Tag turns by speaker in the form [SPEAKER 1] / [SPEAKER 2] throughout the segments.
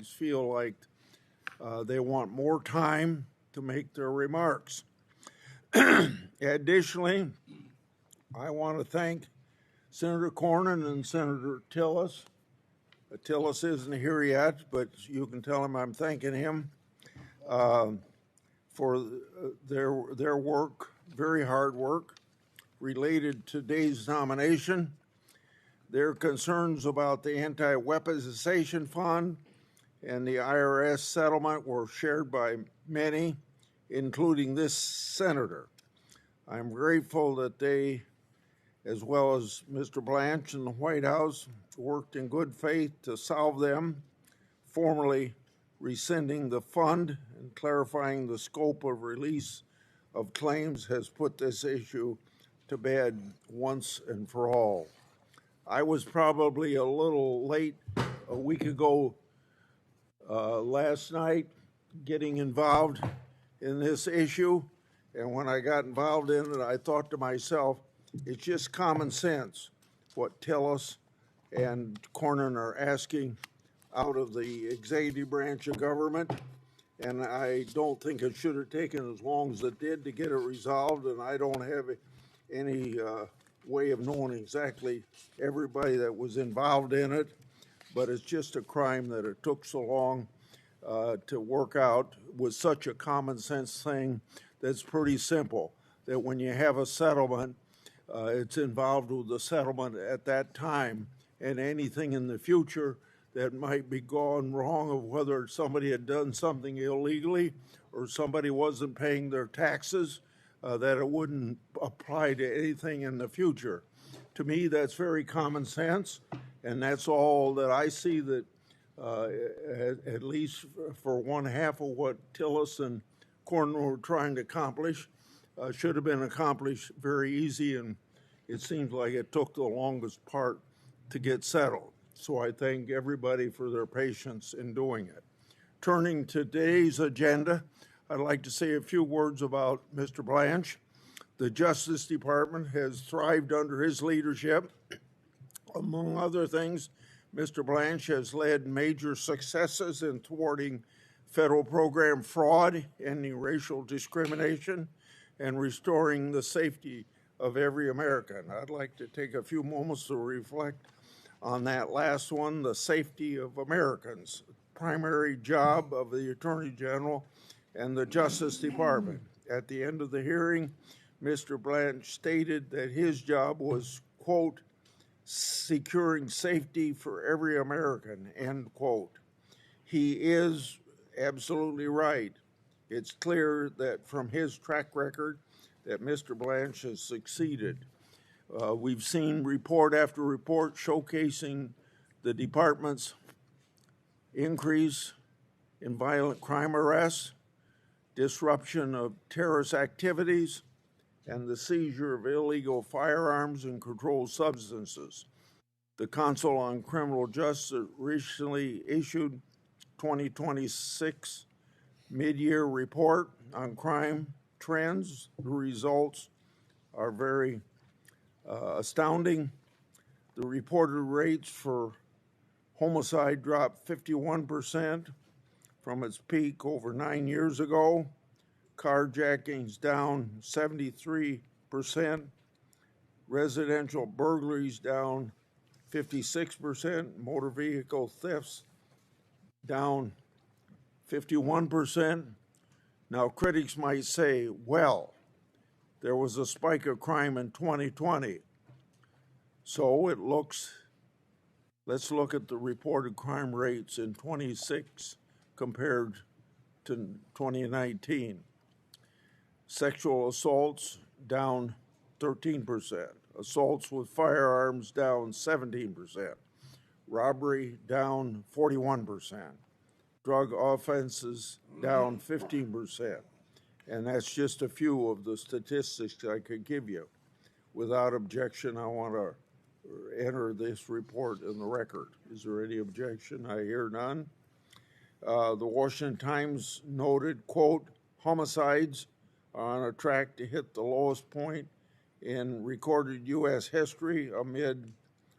[SPEAKER 1] colleagues feel like they want more time to make their remarks. Additionally, I want to thank Senator Cornyn and Senator Tillis. Tillis isn't here yet, but you can tell him I'm thanking him for their work, very hard work, related to today's nomination. Their concerns about the anti-weaponization fund and the IRS settlement were shared by many, including this senator. I'm grateful that they, as well as Mr. Blanche and the White House, worked in good faith to solve them, formally rescinding the fund and clarifying the scope of release of claims has put this issue to bed once and for all. I was probably a little late a week ago last night getting involved in this issue, and when I got involved in it, I thought to myself, it's just common sense what Tillis and Cornyn are asking out of the executive branch of government, and I don't think it should have taken as long as it did to get it resolved, and I don't have any way of knowing exactly everybody that was involved in it, but it's just a crime that it took so long to work out with such a common sense thing that's pretty simple, that when you have a settlement, it's involved with the settlement at that time, and anything in the future that might be gone wrong, of whether somebody had done something illegally or somebody wasn't paying their taxes, that it wouldn't apply to anything in the future. To me, that's very common sense, and that's all that I see that, at least for one half of what Tillis and Cornyn were trying to accomplish, should have been accomplished very easy, and it seems like it took the longest part to get settled. So I thank everybody for their patience in doing it. Turning to today's agenda, I'd like to say a few words about Mr. Blanche. The Justice Department has thrived under his leadership. Among other things, Mr. Blanche has led major successes in thwarting federal program fraud, ending racial discrimination, and restoring the safety of every American. I'd like to take a few moments to reflect on that last one, the safety of Americans, primary job of the Attorney General and the Justice Department. At the end of the hearing, Mr. Blanche stated that his job was, quote, securing safety for every American, end quote. He is absolutely right. It's clear that from his track record that Mr. Blanche has succeeded. We've seen report after report showcasing the department's increase in violent crime arrests, disruption of terrorist activities, and the seizure of illegal firearms and controlled substances. The Council on Criminal Justice recently issued 2026 mid-year report on crime trends. The results are very astounding. The reported rates for homicide dropped 51% from its peak over 9 years ago. Carjackings down 73%. Residential burglaries down 56%. Motor vehicle thefts down 51%. Now, critics might say, well, there was a spike of crime in 2020. So let's look at the reported crime rates in 26 compared to 2019. Sexual assaults down 13%. Assaults with firearms down 17%. Robbery down 41%. Drug offenses down 15%. And that's just a few of the statistics I could give you. Without objection, I want to enter this report in the record. Is there any objection? I hear none. The Washington Times noted, quote, homicides are on a track to hit the lowest point in recorded U.S. history amid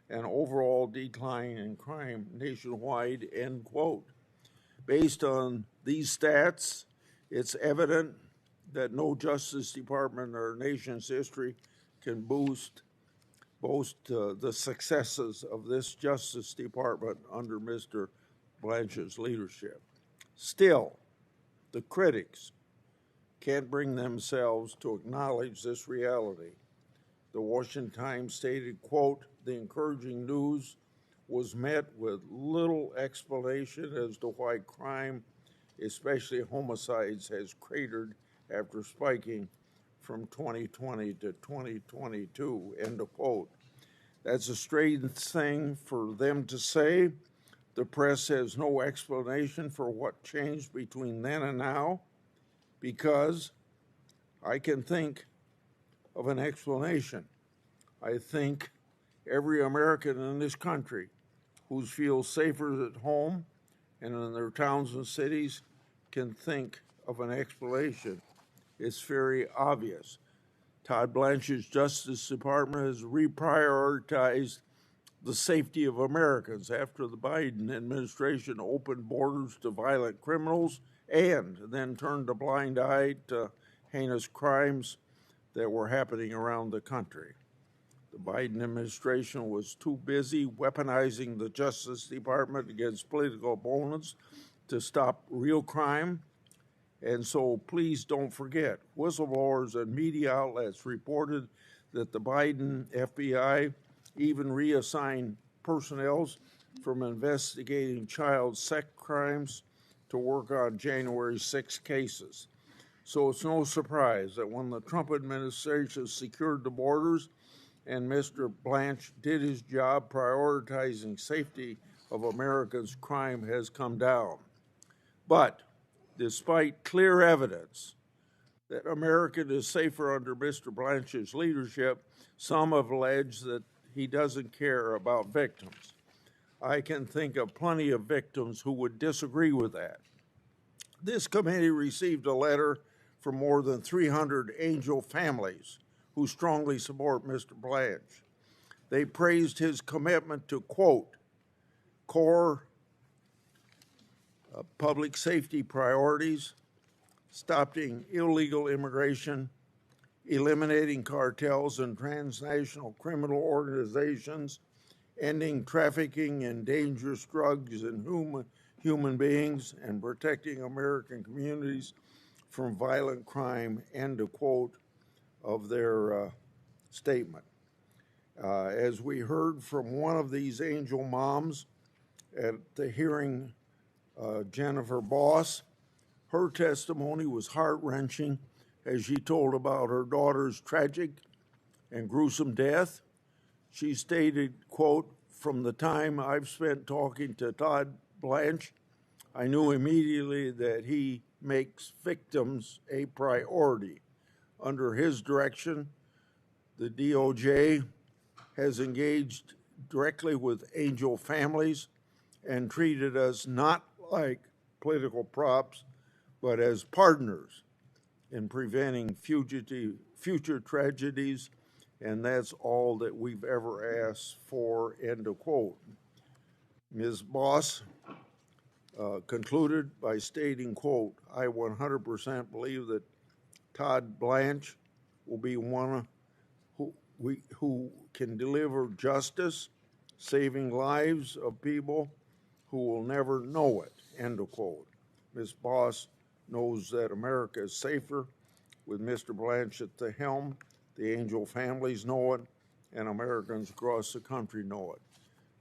[SPEAKER 1] an overall decline in crime nationwide, end quote. Based on these stats, it's evident that no Justice Department in our nation's history can boast the successes of this Justice Department under Mr. Blanche's leadership. Still, the critics can't bring themselves to acknowledge this reality. The Washington Times stated, quote, "The encouraging news was met with little explanation as to why crime, especially homicides, has cratered after spiking from 2020 to 2022, end of quote." That's a strange thing for them to say. The press has no explanation for what changed between then and now, because I can think of an explanation. I think every American in this country who feels safer at home and in their towns and cities can think of an explanation. It's very obvious. Todd Blanche's Justice Department has reprioritized the safety of Americans after the Biden administration opened borders to violent criminals and then turned a blind eye to heinous crimes that were happening around the country. The Biden administration was too busy weaponizing the Justice Department against political opponents to stop real crime. And so please don't forget, whistleblowers and media outlets reported that the Biden FBI even reassigned personnel from investigating child sex crimes to work on January 6 cases. So it's no surprise that when the Trump administration secured the borders and Mr. Blanche did his job prioritizing safety of Americans, crime has come down. But despite clear evidence that America is safer under Mr. Blanche's leadership, some have alleged that he doesn't care about victims. I can think of plenty of victims who would disagree with that. This committee received a letter from more than 300 angel families who strongly support Mr. Blanche. They praised his commitment to, quote, core public safety priorities, stopping illegal immigration, eliminating cartels and transnational criminal organizations, ending trafficking in dangerous drugs and human beings, and protecting American communities from violent crime, end of quote of their statement. As we heard from one of these angel moms at the hearing, Jennifer Boss, her testimony was heart-wrenching as she told about her daughter's tragic and gruesome death. She stated, quote, "From the time I've spent talking to Todd Blanche, I knew immediately that he makes victims a priority. Under his direction, the DOJ has engaged directly with angel families and treated us not like political props, but as partners in preventing future tragedies, and that's all that we've ever asked for," end of quote. Ms. Boss concluded by stating, quote, "I 100% believe that Todd Blanche will be one who can deliver justice, saving lives of people who will never know it," end of quote. Ms. Boss knows that America is safer with Mr. Blanche at the helm. The angel families know it, and Americans across the country know it.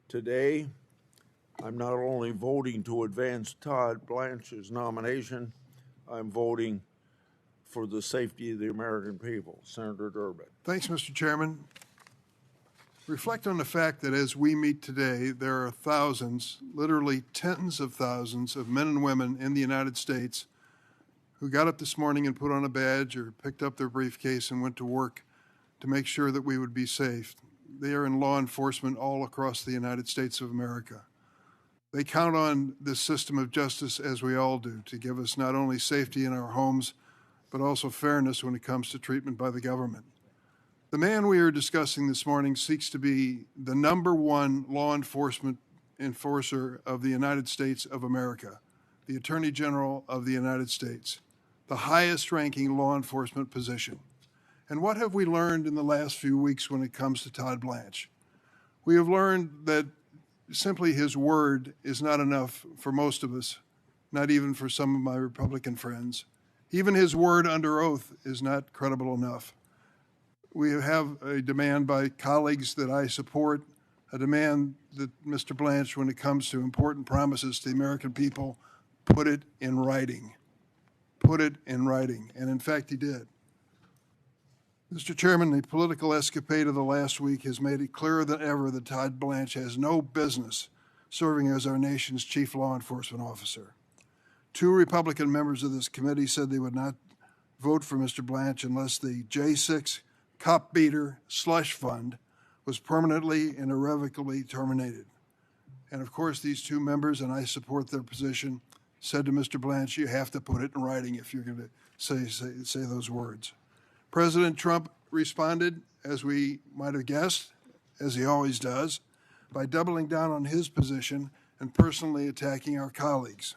[SPEAKER 1] Today, I'm not only voting to advance Todd Blanche's nomination, I'm voting for the safety of the American people. Senator Durbin.
[SPEAKER 2] Thanks, Mr. Chairman. Reflect on the fact that as we meet today, there are thousands, literally tens of thousands of men and women in the United States who got up this morning and put on a badge or picked up their briefcase and went to work to make sure that we would be safe. They are in law enforcement all across the United States of America. They count on this system of justice, as we all do, to give us not only safety in our homes, but also fairness when it comes to treatment by the government. The man we are discussing this morning seeks to be the #1 law enforcement enforcer of the United States of America. the Attorney General of the United States, the highest-ranking law enforcement position. And what have we learned in the last few weeks when it comes to Todd Blanche? We have learned that simply his word is not enough for most of us, not even for some of my Republican friends. Even his word under oath is not credible enough. We have a demand by colleagues that I support, a demand that Mr. Blanche, when it comes to important promises to the American people, put it in writing. Put it in writing. And in fact, he did. Mr. Chairman, the political escapade of the last week has made it clearer than ever that Todd Blanche has no business serving as our nation's chief law enforcement officer. 2 Republican members of this committee said they would not vote for Mr. Blanche unless the J6 cop beater slush fund was permanently and irrevocably terminated. And of course, these 2 members, and I support their position, said to Mr. Blanche, you have to put it in writing if you're going to say those words. President Trump responded, as we might have guessed, as he always does, by doubling down on his position and personally attacking our colleagues.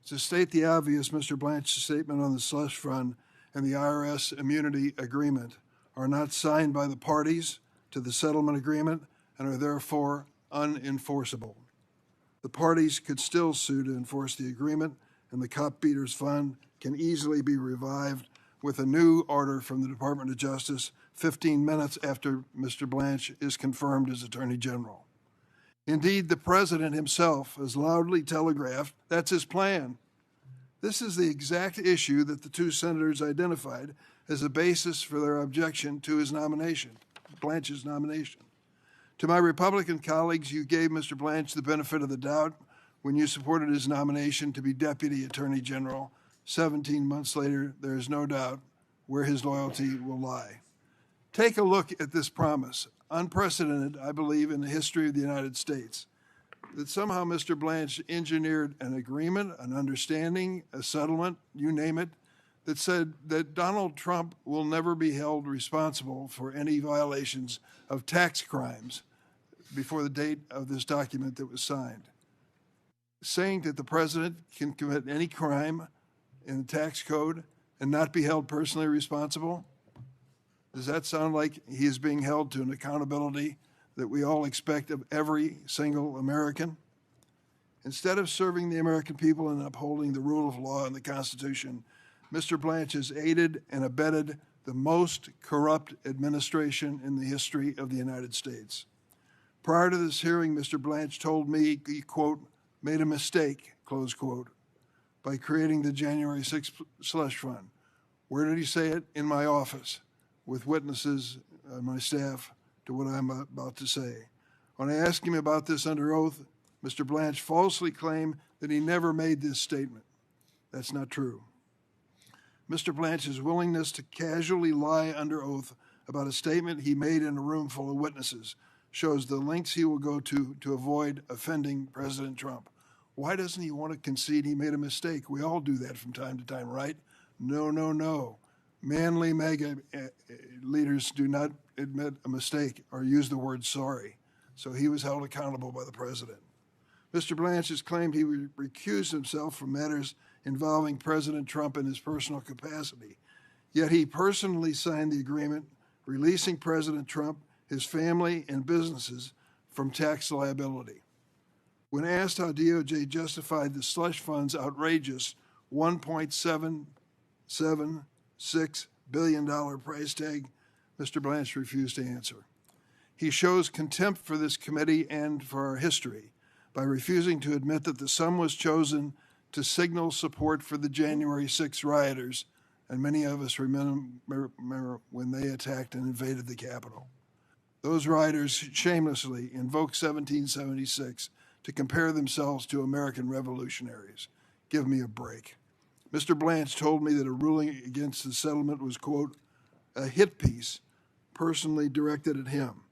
[SPEAKER 2] To state the obvious, Mr. Blanche's statement on the slush fund and the IRS immunity agreement are not signed by the parties to the settlement agreement and are therefore unenforceable. The parties could still sue to enforce the agreement, and the cop beaters fund can easily be revived with a new order from the Department of Justice 15 minutes after Mr. Blanche is confirmed as Attorney General. Indeed, the President himself has loudly telegraphed that's his plan. This is the exact issue that the 2 senators identified as a basis for their objection to his nomination, Blanche's nomination. To my Republican colleagues, you gave Mr. Blanche the benefit of the doubt when you supported his nomination to be Deputy Attorney General. 17 months later, there is no doubt where his loyalty will lie. Take a look at this promise, unprecedented, I believe, in the history of the United States, that somehow Mr. Blanche engineered an agreement, an understanding, a settlement, you name it, that said that Donald Trump will never be held responsible for any violations of tax crimes before the date of this document that was signed. Saying that the president can commit any crime in the tax code and not be held personally responsible? Does that sound like he is being held to an accountability that we all expect of every single American? Instead of serving the American people and upholding the rule of law and the Constitution, Mr. Blanche has aided and abetted the most corrupt administration in the history of the United States. Prior to this hearing, Mr. Blanche told me he, quote, made a mistake, close quote, by creating the January 6th slush fund. Where did he say it? In my office, with witnesses, my staff, to what I'm about to say. When I asked him about this under oath, Mr. Blanche falsely claimed that he never made this statement. That's not true. Mr. Blanche's willingness to casually lie under oath about a statement he made in a room full of witnesses shows the lengths he will go to avoid offending President Trump. Why doesn't he want to concede he made a mistake? We all do that from time to time, right? No, no, no. Manly MAGA leaders do not admit a mistake or use the word sorry. So he was held accountable by the president. Mr. Blanche has claimed he recused himself from matters involving President Trump in his personal capacity. Yet he personally signed the agreement releasing President Trump, his family, and businesses from tax liability. When asked how DOJ justified the slush fund's outrageous $1.776 billion price tag, Mr. Blanche refused to answer. He shows contempt for this committee and for our history by refusing to admit that the sum was chosen to signal support for the January 6 rioters, and many of us remember when they attacked and invaded the Capitol. Those rioters shamelessly invoked 1776 to compare themselves to American revolutionaries. Give me a break. Mr. Blanche told me that a ruling against the settlement was, quote, a hit piece personally directed at him.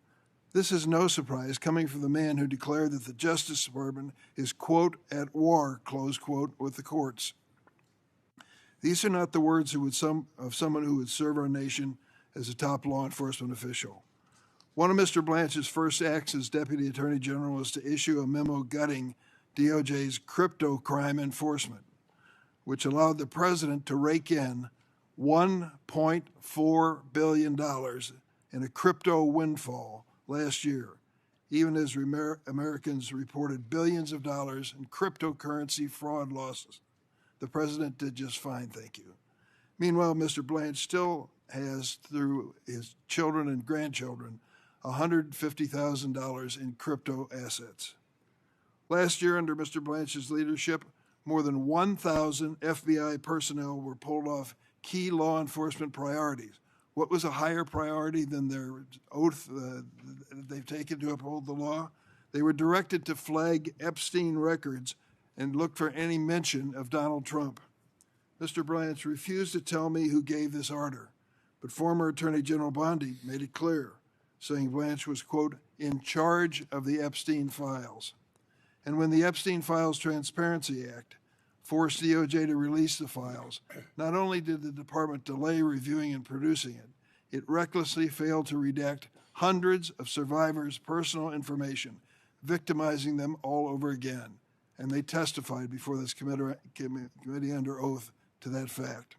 [SPEAKER 2] This is no surprise coming from the man who declared that the Justice Department is, quote, at war, close quote, with the courts. These are not the words of someone who would serve our nation as a top law enforcement official. One of Mr. Blanche's first acts as Deputy Attorney General was to issue a memo gutting DOJ's crypto crime enforcement, which allowed the president to rake in $1.4 billion in a crypto windfall last year, even as Americans reported billions of dollars in cryptocurrency fraud losses. The president did just fine, thank you. Meanwhile, Mr. Blanche still has, through his children and grandchildren, $150,000 in crypto assets. Last year, under Mr. Blanche's leadership, more than 1,000 FBI personnel were pulled off key law enforcement priorities. What was a higher priority than their oath they've taken to uphold the law? They were directed to flag Epstein records and look for any mention of Donald Trump. Mr. Blanche refused to tell me who gave this order, but former Attorney General Bondi made it clear, saying Blanche was, quote, in charge of the Epstein files. And when the Epstein Files Transparency Act forced DOJ to release the files, not only did the department delay reviewing and producing it, it recklessly failed to redact hundreds of survivors' personal information, victimizing them all over again. And they testified before this committee under oath to that fact.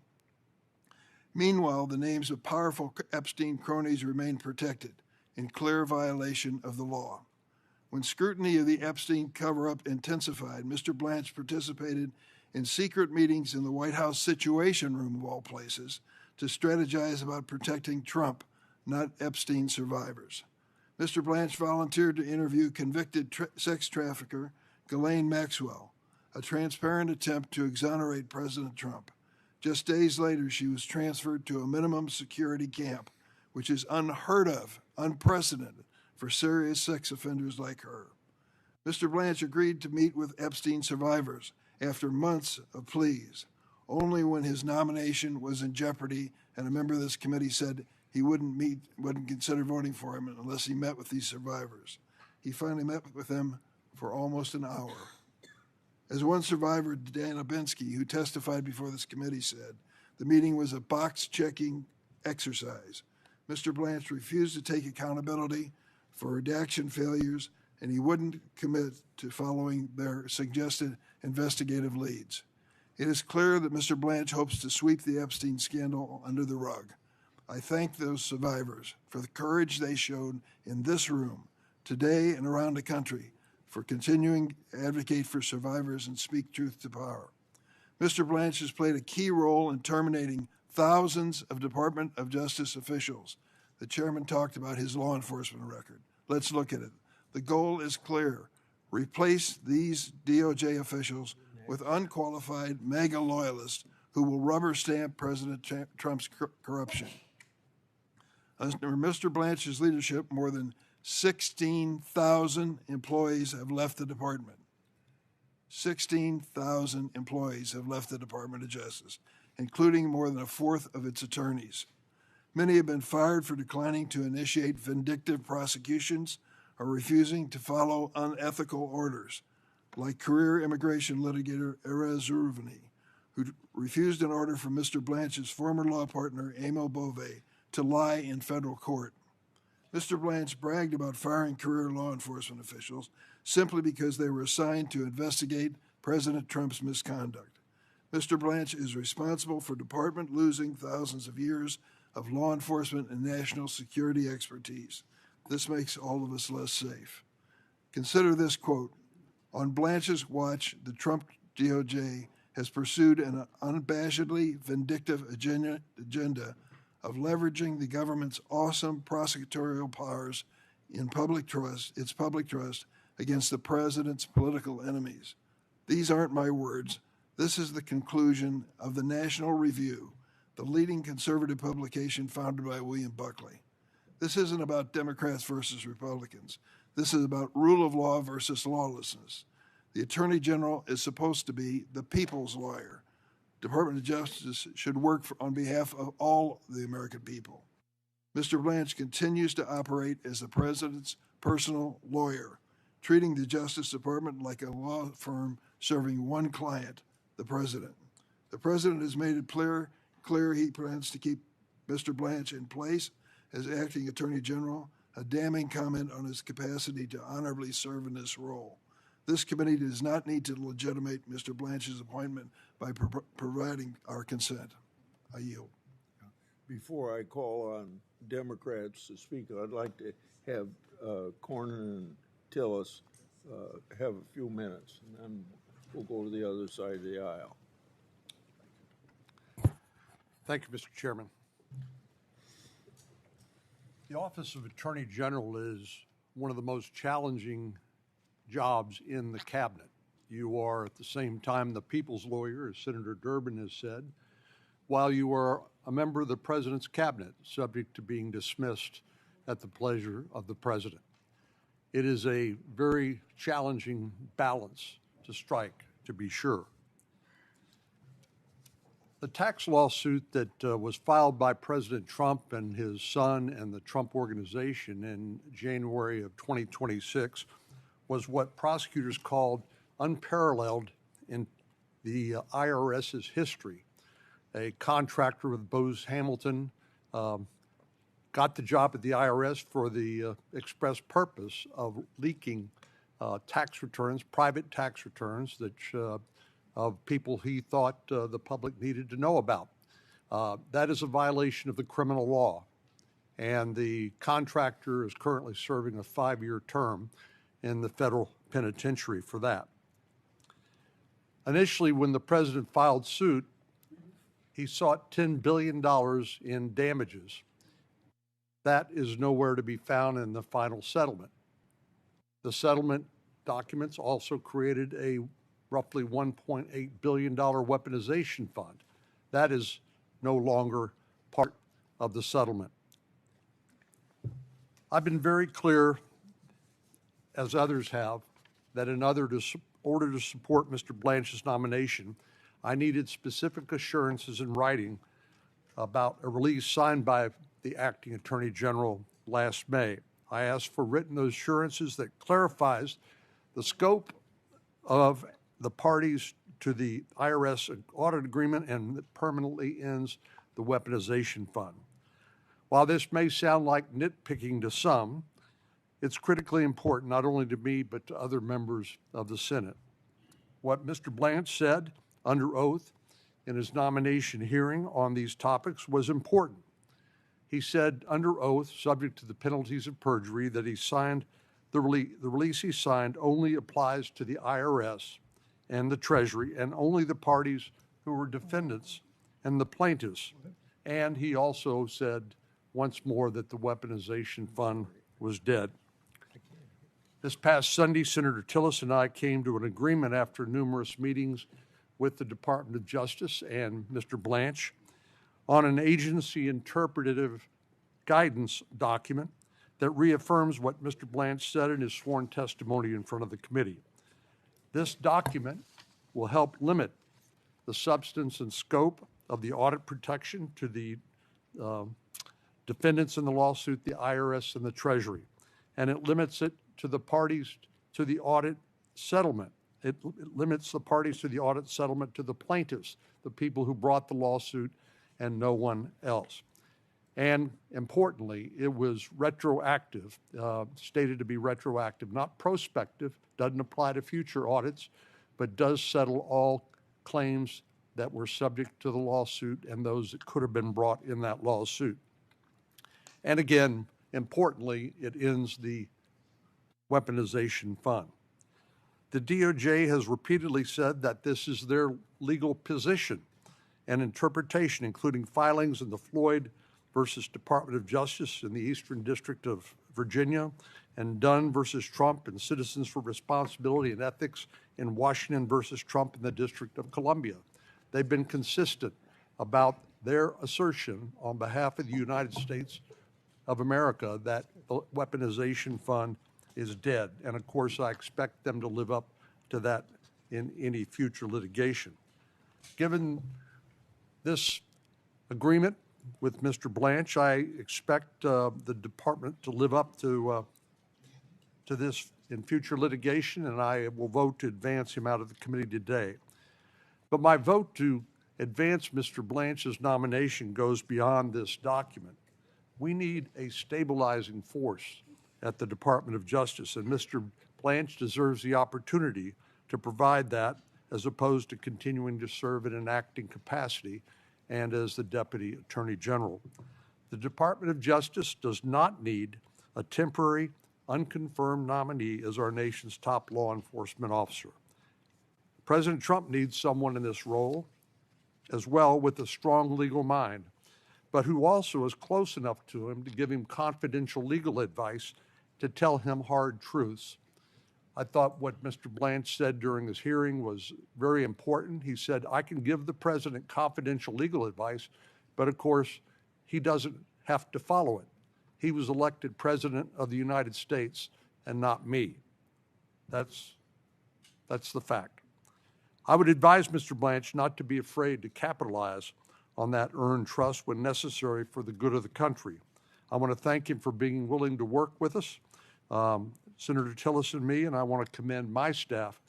[SPEAKER 2] Meanwhile, the names of powerful Epstein cronies remain protected, in clear violation of the law. When scrutiny of the Epstein cover-up intensified, Mr. Blanche participated in secret meetings in the White House Situation Room, of all places, to strategize about protecting Trump, not Epstein survivors. Mr. Blanche volunteered to interview convicted sex trafficker Ghislaine Maxwell, a transparent attempt to exonerate President Trump. Just days later, she was transferred to a minimum security camp, which is unheard of, unprecedented for serious sex offenders like her. Mr. Blanche agreed to meet with Epstein survivors after months of pleas, only when his nomination was in jeopardy and a member of this committee said he wouldn't consider voting for him unless he met with these survivors. He finally met with them for almost an hour. As one survivor, Dana Binsky, who testified before this committee, said, the meeting was a box-checking exercise. Mr. Blanche refused to take accountability for redaction failures, and he wouldn't commit to following their suggested investigative leads. It is clear that Mr. Blanche hopes to sweep the Epstein scandal under the rug. I thank those survivors for the courage they showed in this room today and around the country for continuing to advocate for survivors and speak truth to power. Mr. Blanche has played a key role in terminating thousands of Department of Justice officials. The chairman talked about his law enforcement record. Let's look at it. The goal is clear. Replace these DOJ officials with unqualified MAGA loyalists who will rubber stamp President Trump's corruption. Under Mr. Blanche's leadership, more than 16,000 employees have left the department. 16,000 employees have left the Department of Justice, including more than a fourth of its attorneys. Many have been fired for declining to initiate vindictive prosecutions or refusing to follow unethical orders, like career immigration litigator Erez Ruvani, who refused an order from Mr. Blanche's former law partner, Emil Bove, to lie in federal court. Mr. Blanche bragged about firing career law enforcement officials simply because they were assigned to investigate President Trump's misconduct. Mr. Blanche is responsible for the department losing thousands of years of law enforcement and national security expertise. This makes all of us less safe. Consider this quote. On Blanche's watch, the Trump DOJ has pursued an unabashedly vindictive agenda of leveraging the government's awesome prosecutorial powers in its public trust against the president's political enemies. These aren't my words. This is the conclusion of the National Review, the leading conservative publication founded by William Buckley. This isn't about Democrats versus Republicans. This is about rule of law versus lawlessness. The Attorney General is supposed to be the people's lawyer. Department of Justice should work on behalf of all the American people. Mr. Blanche continues to operate as the president's personal lawyer, treating the Justice Department like a law firm serving one client, the president. The president has made it clear he plans to keep Mr. Blanche in place as acting Attorney General, a damning comment on his capacity to honorably serve in this role. This committee does not need to legitimate Mr. Blanche's appointment by providing our consent. I yield.
[SPEAKER 1] Before I call on Democrats to speak, I'd like to have Cornyn and Tillis have a few minutes, and then we'll go to the other side of the aisle.
[SPEAKER 3] Thank you, Mr. Chairman. The Office of Attorney General is one of the most challenging jobs in the cabinet. You are at the same time the people's lawyer, as Senator Durbin has said, while you are a member of the president's cabinet, subject to being dismissed at the pleasure of the president. It is a very challenging balance to strike, to be sure. The tax lawsuit that was filed by President Trump and his son and the Trump Organization in January of 2026 was what prosecutors called unparalleled in the IRS's history. A contractor with Bose Hamilton got the job at the IRS for the express purpose of leaking tax returns, private tax returns that of people he thought the public needed to know about. That is a violation of the criminal law, and the contractor is currently serving a 5-year term in the federal penitentiary for that. Initially, when the president filed suit, he sought $10 billion in damages. That is nowhere to be found in the final settlement. The settlement documents also created a roughly $1.8 billion weaponization fund. That is no longer part of the settlement. I've been very clear, as others have, that in order to support Mr. Blanche's nomination, I needed specific assurances in writing about a release signed by the acting Attorney General last May. I asked for written assurances that clarifies the scope of the parties to the IRS audit agreement and that permanently ends the weaponization fund. While this may sound like nitpicking to some, it's critically important not only to me but to other members of the Senate. What Mr. Blanche said under oath in his nomination hearing on these topics was important. He said under oath, subject to the penalties of perjury, that he signed the release he signed only applies to the IRS and the Treasury and only the parties who were defendants and the plaintiffs. And he also said once more that the weaponization fund was dead. This past Sunday, Senator Tillis and I came to an agreement after numerous meetings with the Department of Justice and Mr. Blanche on an agency interpretative guidance document that reaffirms what Mr. Blanche said in his sworn testimony in front of the committee. This document will help limit the substance and scope of the audit protection to the defendants in the lawsuit, the IRS and the Treasury, and it limits it to the parties to the audit settlement. It limits the parties to the audit settlement to the plaintiffs, the people who brought the lawsuit, and no one else. And importantly, it was retroactive, stated to be retroactive, not prospective, doesn't apply to future audits, but does settle all claims that were subject to the lawsuit and those that could have been brought in that lawsuit. And again, importantly, it ends the weaponization fund. The DOJ has repeatedly said that this is their legal position and interpretation, including filings in the Floyd versus Department of Justice in the Eastern District of Virginia, and Dunn versus Trump and Citizens for Responsibility and Ethics in Washington versus Trump in the District of Columbia. They've been consistent about their assertion on behalf of the United States of America that the weaponization fund is dead. And of course, I expect them to live up to that in any future litigation. Given this agreement with Mr. Blanche, I expect the department to live up to this in future litigation, and I will vote to advance him out of the committee today. But my vote to advance Mr. Blanche's nomination goes beyond this document. We need a stabilizing force at the Department of Justice, and Mr. Blanche deserves the opportunity to provide that as opposed to continuing to serve in an acting capacity and as the Deputy Attorney General. The Department of Justice does not need a temporary, unconfirmed nominee as our nation's top law enforcement officer. President Trump needs someone in this role as well with a strong legal mind, but who also is close enough to him to give him confidential legal advice to tell him hard truths. I thought what Mr. Blanche said during this hearing was very important. He said, I can give the president confidential legal advice, but of course, he doesn't have to follow it. He was elected president of the United States and not me. That's the fact. I would advise Mr. Blanche not to be afraid to capitalize on that earned trust when necessary for the good of the country. I want to thank him for being willing to work with us, Senator Tillis and me, and I want to commend my staff,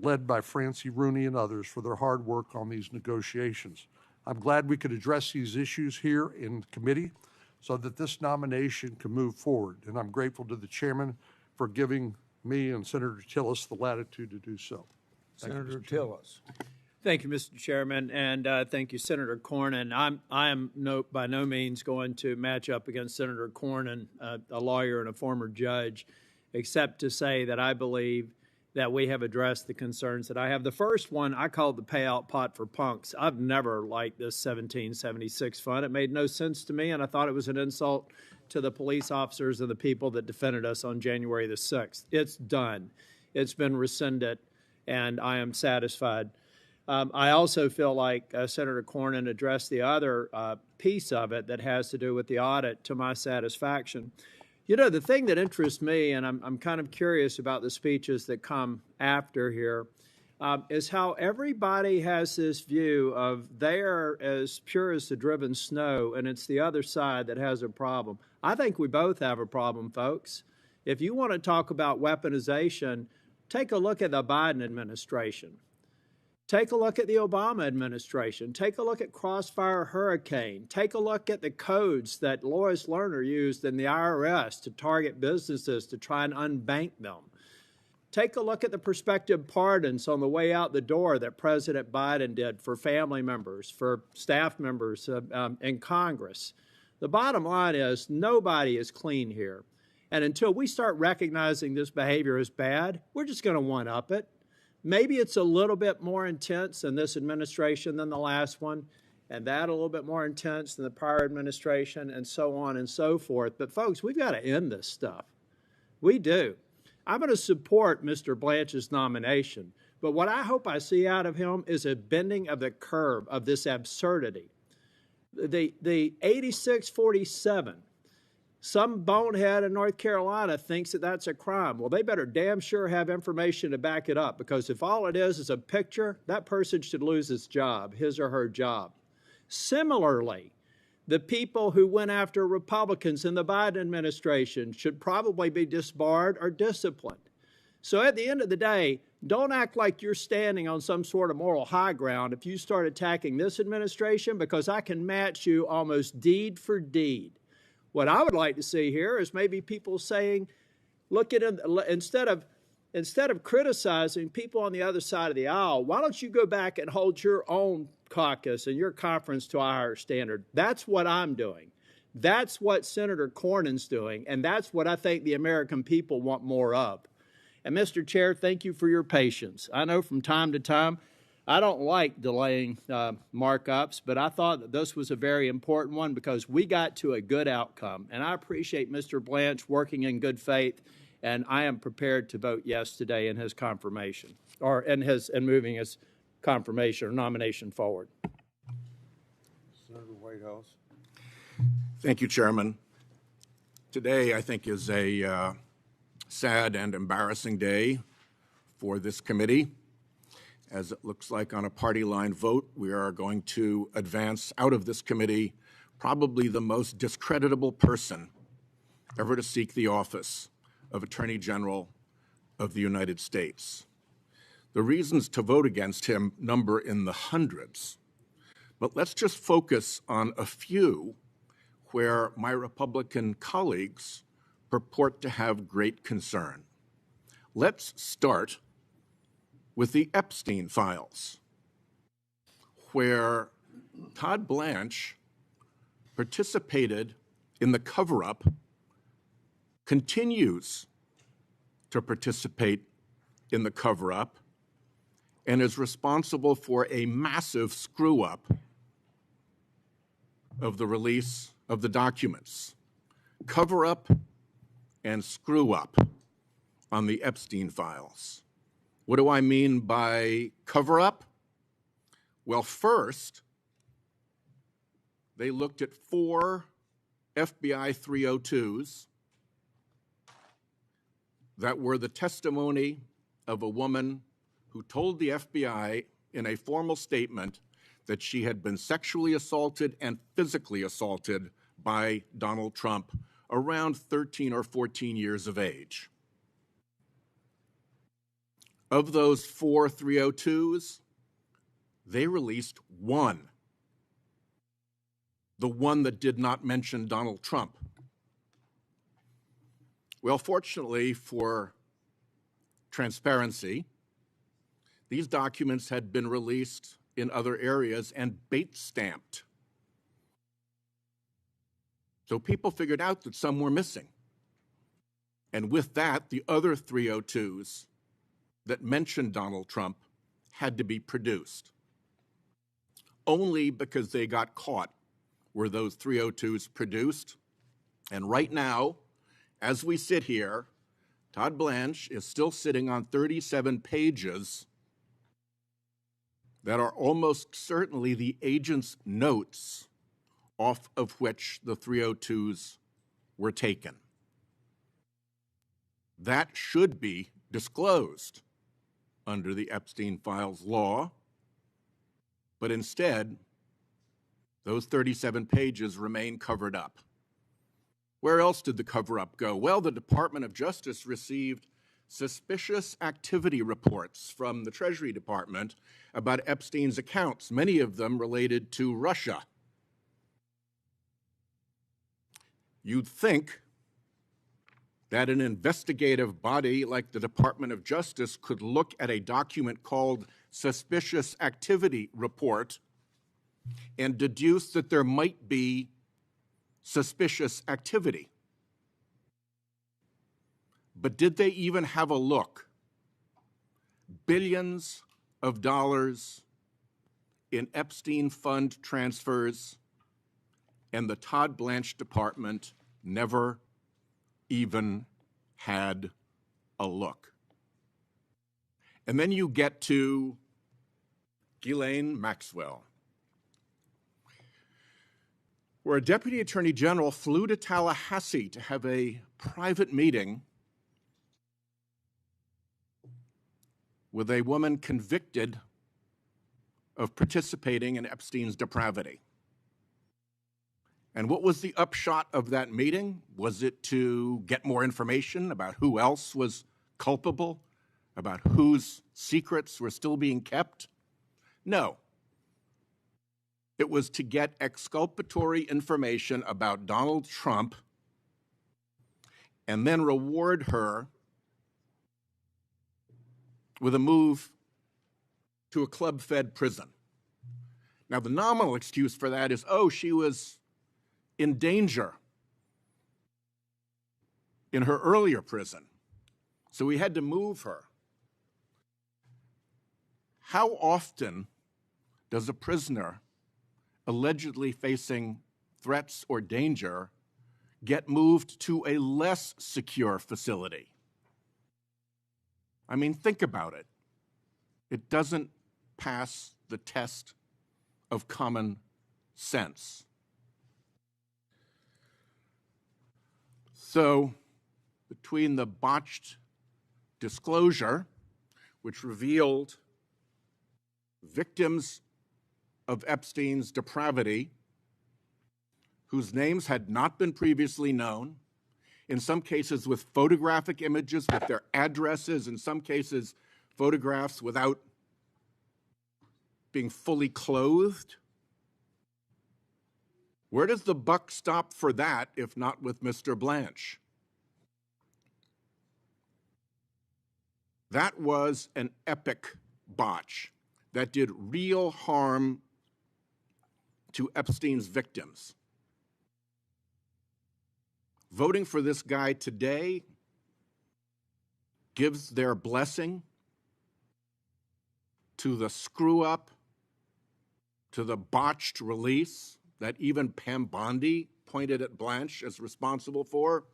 [SPEAKER 3] led by Francie Rooney and others, for their hard work on these negotiations. I'm glad we could address these issues here in committee so that this nomination can move forward, and I'm grateful to the chairman for giving me and Senator Tillis the latitude to do so.
[SPEAKER 1] Senator Tillis.
[SPEAKER 4] Thank you, Mr. Chairman, and thank you, Senator Cornyn. I am by no means going to match up against Senator Cornyn, a lawyer and a former judge, except to say that I believe that we have addressed the concerns that I have. The first one I called the payout pot for punks. I've never liked this 1776 fund. It made no sense to me, and I thought it was an insult to the police officers and the people that defended us on January the 6th. It's done. It's been rescinded, and I am satisfied. I also feel like Senator Cornyn addressed the other piece of it that has to do with the audit to my satisfaction. You know, the thing that interests me, and I'm kind of curious about the speeches that come after here, is how everybody has this view of they are as pure as the driven snow, and it's the other side that has a problem. I think we both have a problem, folks. If you want to talk about weaponization, take a look at the Biden administration. Take a look at the Obama administration. Take a look at Crossfire Hurricane. Take a look at the codes that Lois Lerner used in the IRS to target businesses to try and unbank them. Take a look at the prospective pardons on the way out the door that President Biden did for family members, for staff members in Congress. The bottom line is nobody is clean here. And until we start recognizing this behavior as bad, we're just going to one-up it. Maybe it's a little bit more intense in this administration than the last one, and that a little bit more intense than the prior administration, and so on and so forth. But folks, we've got to end this stuff. We do. I'm going to support Mr. Blanche's nomination, but what I hope I see out of him is a bending of the curve of this absurdity. The 86-47, some bonehead in North Carolina thinks that that's a crime. Well, they better damn sure have information to back it up, because if all it is a picture, that person should lose his job, his or her job. Similarly, the people who went after Republicans in the Biden administration should probably be disbarred or disciplined. So at the end of the day, don't act like you're standing on some sort of moral high ground if you start attacking this administration, because I can match you almost deed for deed. What I would like to see here is maybe people saying, look at it, instead of criticizing people on the other side of the aisle, why don't you go back and hold your own caucus and your conference to a higher standard? That's what I'm doing. That's what Senator Cornyn's doing, and that's what I think the American people want more of. And Mr. Chair, thank you for your patience. I know from time to time I don't like delaying markups, but I thought that this was a very important one because we got to a good outcome. And I appreciate Mr. Blanche working in good faith, and I am prepared to vote yes today in his confirmation, or in moving his confirmation or nomination forward.
[SPEAKER 1] Senator Whitehouse.
[SPEAKER 5] Thank you, Chairman. Today, I think, is a sad and embarrassing day for this committee. As it looks like on a party line vote, we are going to advance out of this committee probably the most discreditable person ever to seek the office of Attorney General of the United States. The reasons to vote against him number in the hundreds, but let's just focus on a few where my Republican colleagues purport to have great concern. Let's start with the Epstein files, where Todd Blanche participated in the cover-up, continues to participate in the cover-up, and is responsible for a massive screw-up of the release of the documents. Cover-up and screw-up on the Epstein files. What do I mean by cover-up? Well, first, they looked at 4 FBI 302s that were the testimony of a woman who told the FBI in a formal statement that she had been sexually assaulted and physically assaulted by Donald Trump around 13 or 14 years of age. Of those 4 302s, they released 1, the one that did not mention Donald Trump. Well, fortunately for transparency, these documents had been released in other areas and bait stamped. So people figured out that some were missing. And with that, the other 302s that mentioned Donald Trump had to be produced. Only because they got caught were those 302s produced. And right now, as we sit here, Todd Blanche is still sitting on 37 pages that are almost certainly the agent's notes off of which the 302s were taken. That should be disclosed under the Epstein files law, but instead, those 37 pages remain covered up. Where else did the cover-up go? Well, the Department of Justice received suspicious activity reports from the Treasury Department about Epstein's accounts, many of them related to Russia. You'd think that an investigative body like the Department of Justice could look at a document called Suspicious Activity Report and deduce that there might be suspicious activity. But did they even have a look? Billions of dollars in Epstein fund transfers, and the Todd Blanche Department never even had a look. And then you get to Ghislaine Maxwell, where a deputy attorney general flew to Tallahassee to have a private meeting with a woman convicted of participating in Epstein's depravity. And what was the upshot of that meeting? Was it to get more information about who else was culpable, about whose secrets were still being kept? No. It was to get exculpatory information about Donald Trump and then reward her with a move to a club-fed prison. Now, the nominal excuse for that is, oh, she was in danger in her earlier prison, so we had to move her. How often does a prisoner allegedly facing threats or danger get moved to a less secure facility? I mean, think about it. It doesn't pass the test of common sense. So, between the botched disclosure, which revealed victims of Epstein's depravity, whose names had not been previously known, in some cases with photographic images with their addresses, in some cases photographs without being fully clothed. Where does the buck stop for that, if not with Mr. Blanche? That was an epic botch that did real harm to Epstein's victims. Voting for this guy today gives their blessing to the screw-up, to the botched release that even Pam Bondi pointed at Blanche as responsible for.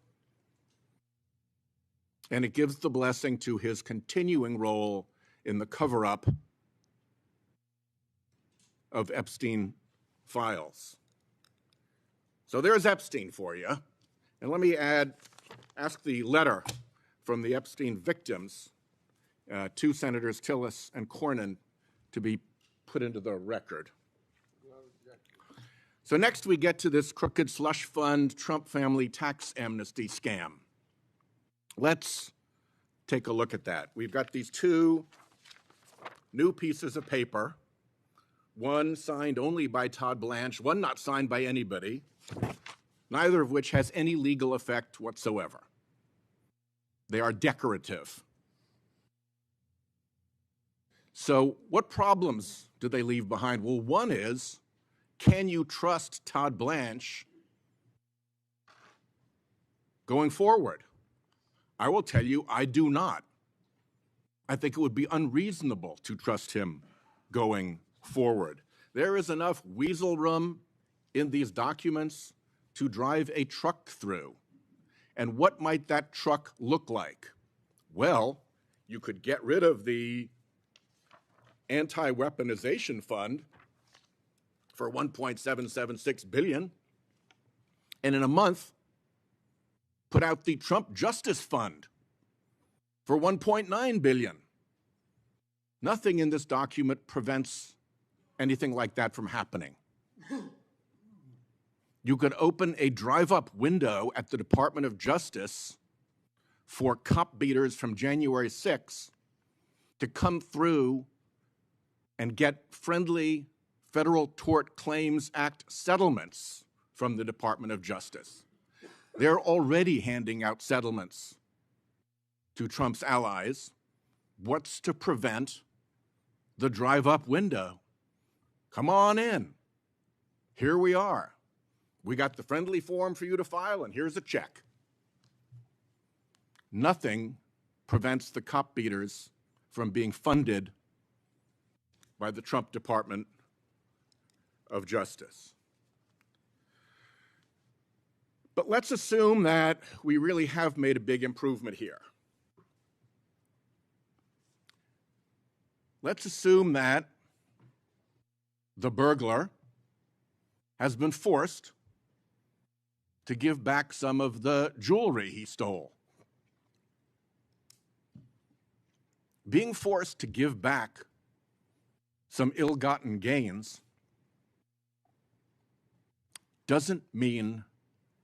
[SPEAKER 5] And it gives the blessing to his continuing role in the cover-up of Epstein files. So there's Epstein for you. And let me ask the letter from the Epstein victims to Senators Tillis and Cornyn to be put into the record. So next we get to this crooked slush fund Trump family tax amnesty scam. Let's take a look at that. We've got these two new pieces of paper, one signed only by Todd Blanche, one not signed by anybody, neither of which has any legal effect whatsoever. They are decorative. So what problems do they leave behind? Well, one is, can you trust Todd Blanche going forward? I will tell you, I do not. I think it would be unreasonable to trust him going forward. There is enough weasel room in these documents to drive a truck through. And what might that truck look like? Well, you could get rid of the anti-weaponization fund for $1.776 billion, and in a month, put out the Trump Justice Fund for $1.9 billion. Nothing in this document prevents anything like that from happening. You could open a drive-up window at the Department of Justice for cop beaters from January 6th to come through and get friendly Federal Tort Claims Act settlements from the Department of Justice. They're already handing out settlements to Trump's allies. What's to prevent the drive-up window? Come on in. Here we are. We got the friendly form for you to file, and here's a check. Nothing prevents the cop beaters from being funded by the Trump Department of Justice. But let's assume that we really have made a big improvement here. Let's assume that the burglar has been forced to give back some of the jewelry he stole. Being forced to give back some ill-gotten gains doesn't mean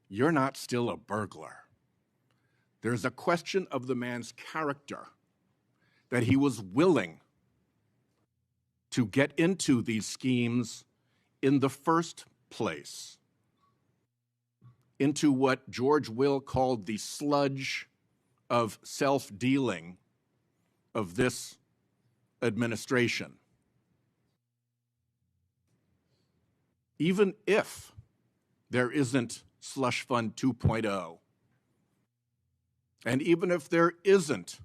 [SPEAKER 5] you're not still a burglar. There's a question of the man's character, that he was willing to get into these schemes in the first place, into what George Will called the sludge of self-dealing of this administration. Even if there isn't Slush Fund 2.0, and even if there isn't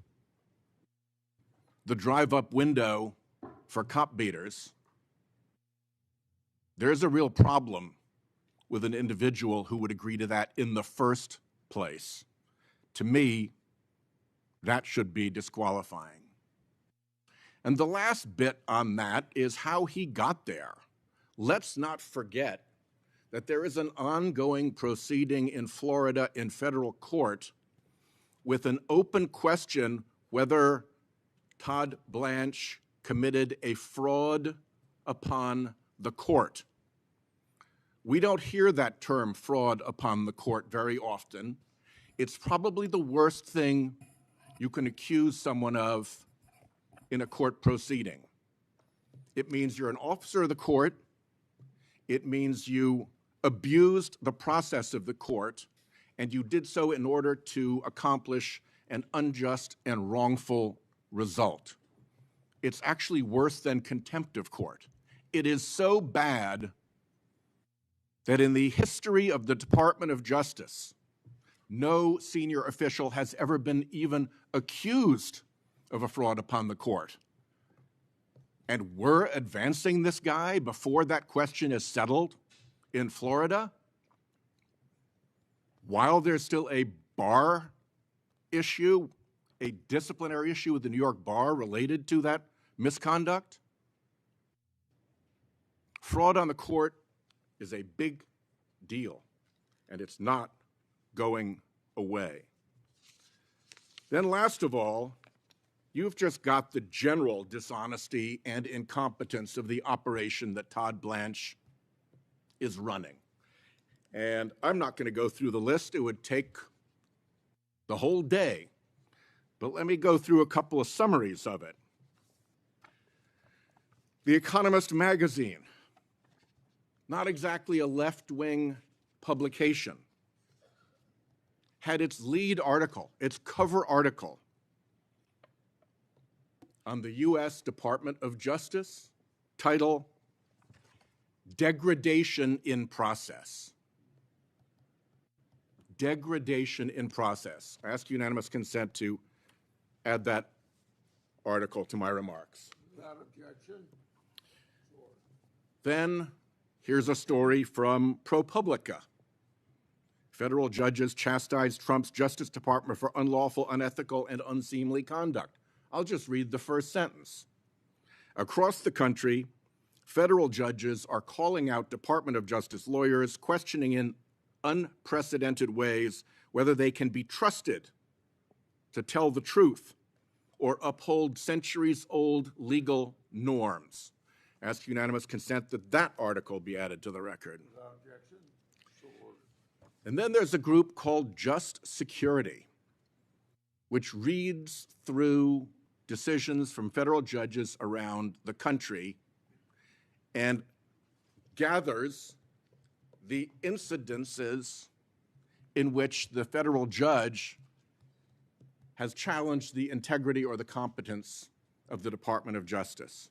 [SPEAKER 5] the drive-up window for cop beaters, there's a real problem with an individual who would agree to that in the first place. To me, that should be disqualifying. And the last bit on that is how he got there. Let's not forget that there is an ongoing proceeding in Florida in federal court with an open question whether Todd Blanche committed a fraud upon the court. We don't hear that term, fraud upon the court, very often. It's probably the worst thing you can accuse someone of in a court proceeding. It means you're an officer of the court. It means you abused the process of the court, and you did so in order to accomplish an unjust and wrongful result. It's actually worse than contempt of court. It is so bad that in the history of the Department of Justice, no senior official has ever been even accused of a fraud upon the court. And we're advancing this guy before that question is settled in Florida, while there's still a bar issue, a disciplinary issue with the New York bar related to that misconduct. Fraud on the court is a big deal, and it's not going away. Then last of all, you've just got the general dishonesty and incompetence of the operation that Todd Blanche is running. And I'm not going to go through the list. It would take the whole day. But let me go through a couple of summaries of it. The Economist magazine, not exactly a left-wing publication, had its lead article, its cover article, on the U.S. Department of Justice, title, Degradation in Process. Degradation in Process. I ask unanimous consent to add that article to my remarks.
[SPEAKER 1] Without objection.
[SPEAKER 5] Then here's a story from ProPublica. Federal judges chastised Trump's Justice Department for unlawful, unethical, and unseemly conduct. I'll just read the first sentence. Across the country, federal judges are calling out Department of Justice lawyers, questioning in unprecedented ways whether they can be trusted to tell the truth or uphold centuries-old legal norms. Ask unanimous consent that that article be added to the record.
[SPEAKER 1] Without objection. So ordered.
[SPEAKER 5] And then there's a group called Just Security, which reads through decisions from federal judges around the country and gathers the incidences in which the federal judge has challenged the integrity or the competence of the Department of Justice.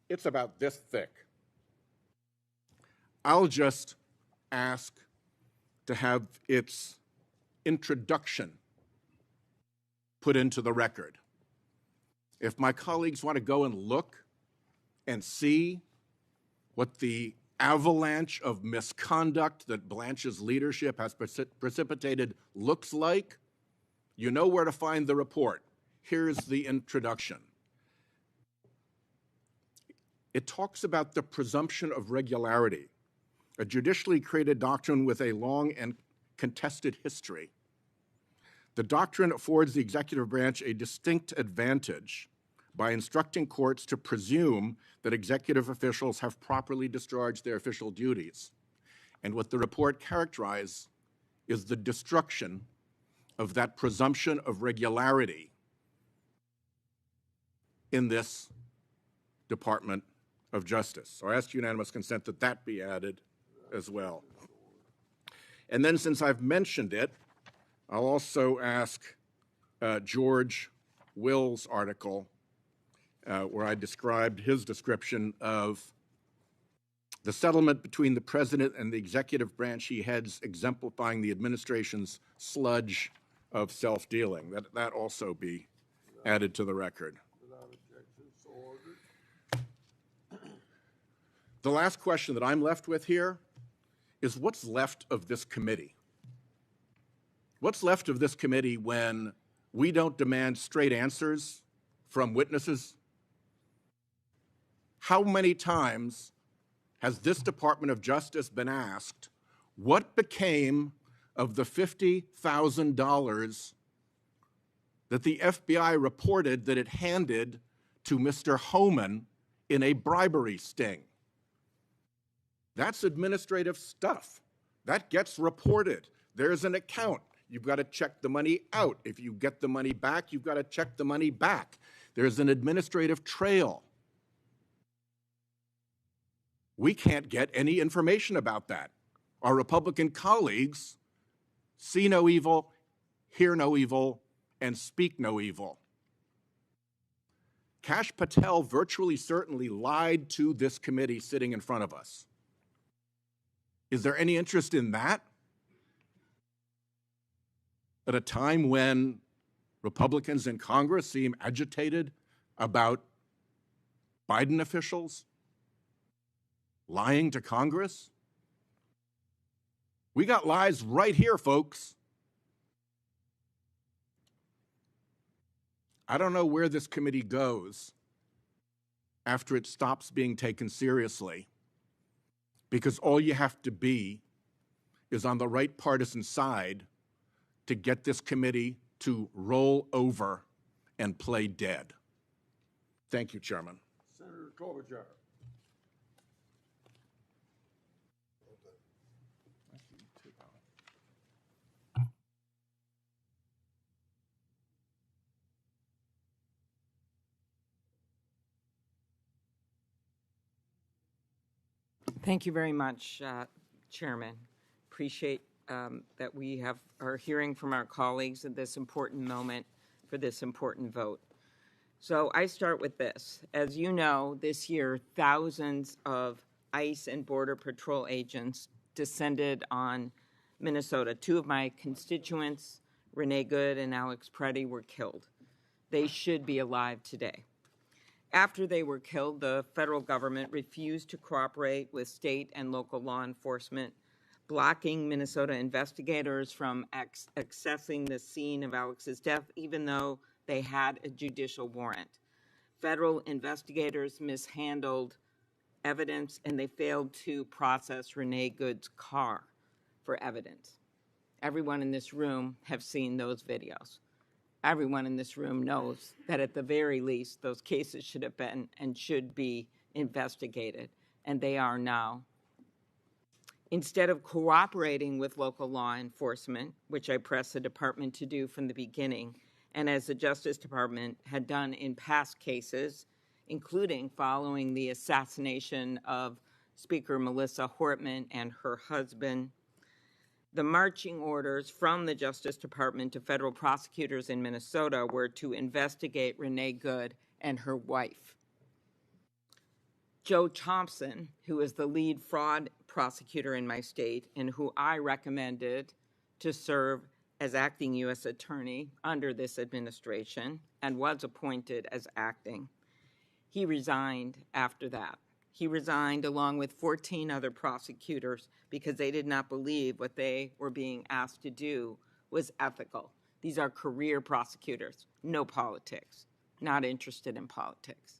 [SPEAKER 5] It's about this thick. I'll just ask to have its introduction put into the record. If my colleagues want to go and look and see what the avalanche of misconduct that Blanche's leadership has precipitated looks like, you know where to find the report. Here's the introduction. It talks about the presumption of regularity, a judicially created doctrine with a long and contested history. The doctrine affords the executive branch a distinct advantage by instructing courts to presume that executive officials have properly discharged their official duties. And what the report characterizes is the destruction of that presumption of regularity in this Department of Justice. So I ask unanimous consent that that be added as well. And then since I've mentioned it, I'll also ask George Will's article where I described his description of the settlement between the president and the executive branch he heads, exemplifying the administration's sludge of self-dealing. That also be added to the record.
[SPEAKER 1] Without objection. So ordered.
[SPEAKER 5] The last question that I'm left with here is what's left of this committee? What's left of this committee when we don't demand straight answers from witnesses? How many times has this Department of Justice been asked what became of the $50,000 that the FBI reported that it handed to Mr. Homan in a bribery sting? That's administrative stuff. That gets reported. There's an account. You've got to check the money out. If you get the money back, you've got to check the money back. There's an administrative trail. We can't get any information about that. Our Republican colleagues see no evil, hear no evil, and speak no evil. Kash Patel virtually certainly lied to this committee sitting in front of us. Is there any interest in that? At a time when Republicans in Congress seem agitated about Biden officials lying to Congress? We got lies right here, folks. I don't know where this committee goes after it stops being taken seriously, because all you have to be is on the right partisan side to get this committee to roll over and play dead. Thank you, Chairman.
[SPEAKER 1] Senator Klobuchar.
[SPEAKER 6] Thank you very much, Chairman. Appreciate that we are hearing from our colleagues at this important moment for this important vote. So I start with this. As you know, this year, thousands of ICE and Border Patrol agents descended on Minnesota. Two of my constituents, Renee Good and Alex Preddy, were killed. They should be alive today. After they were killed, the federal government refused to cooperate with state and local law enforcement, blocking Minnesota investigators from accessing the scene of Alex's death, even though they had a judicial warrant. Federal investigators mishandled evidence, and they failed to process Renee Good's car for evidence. Everyone in this room have seen those videos. Everyone in this room knows that at the very least, those cases should have been and should be investigated, and they are now. Instead of cooperating with local law enforcement, which I pressed the department to do from the beginning, and as the Justice Department had done in past cases, including following the assassination of Speaker Melissa Hortman and her husband, the marching orders from the Justice Department to federal prosecutors in Minnesota were to investigate Renee Good and her wife. Joe Thompson, who is the lead fraud prosecutor in my state and who I recommended to serve as acting U.S. attorney under this administration and was appointed as acting, he resigned after that. He resigned along with 14 other prosecutors because they did not believe what they were being asked to do was ethical. These are career prosecutors, no politics, not interested in politics.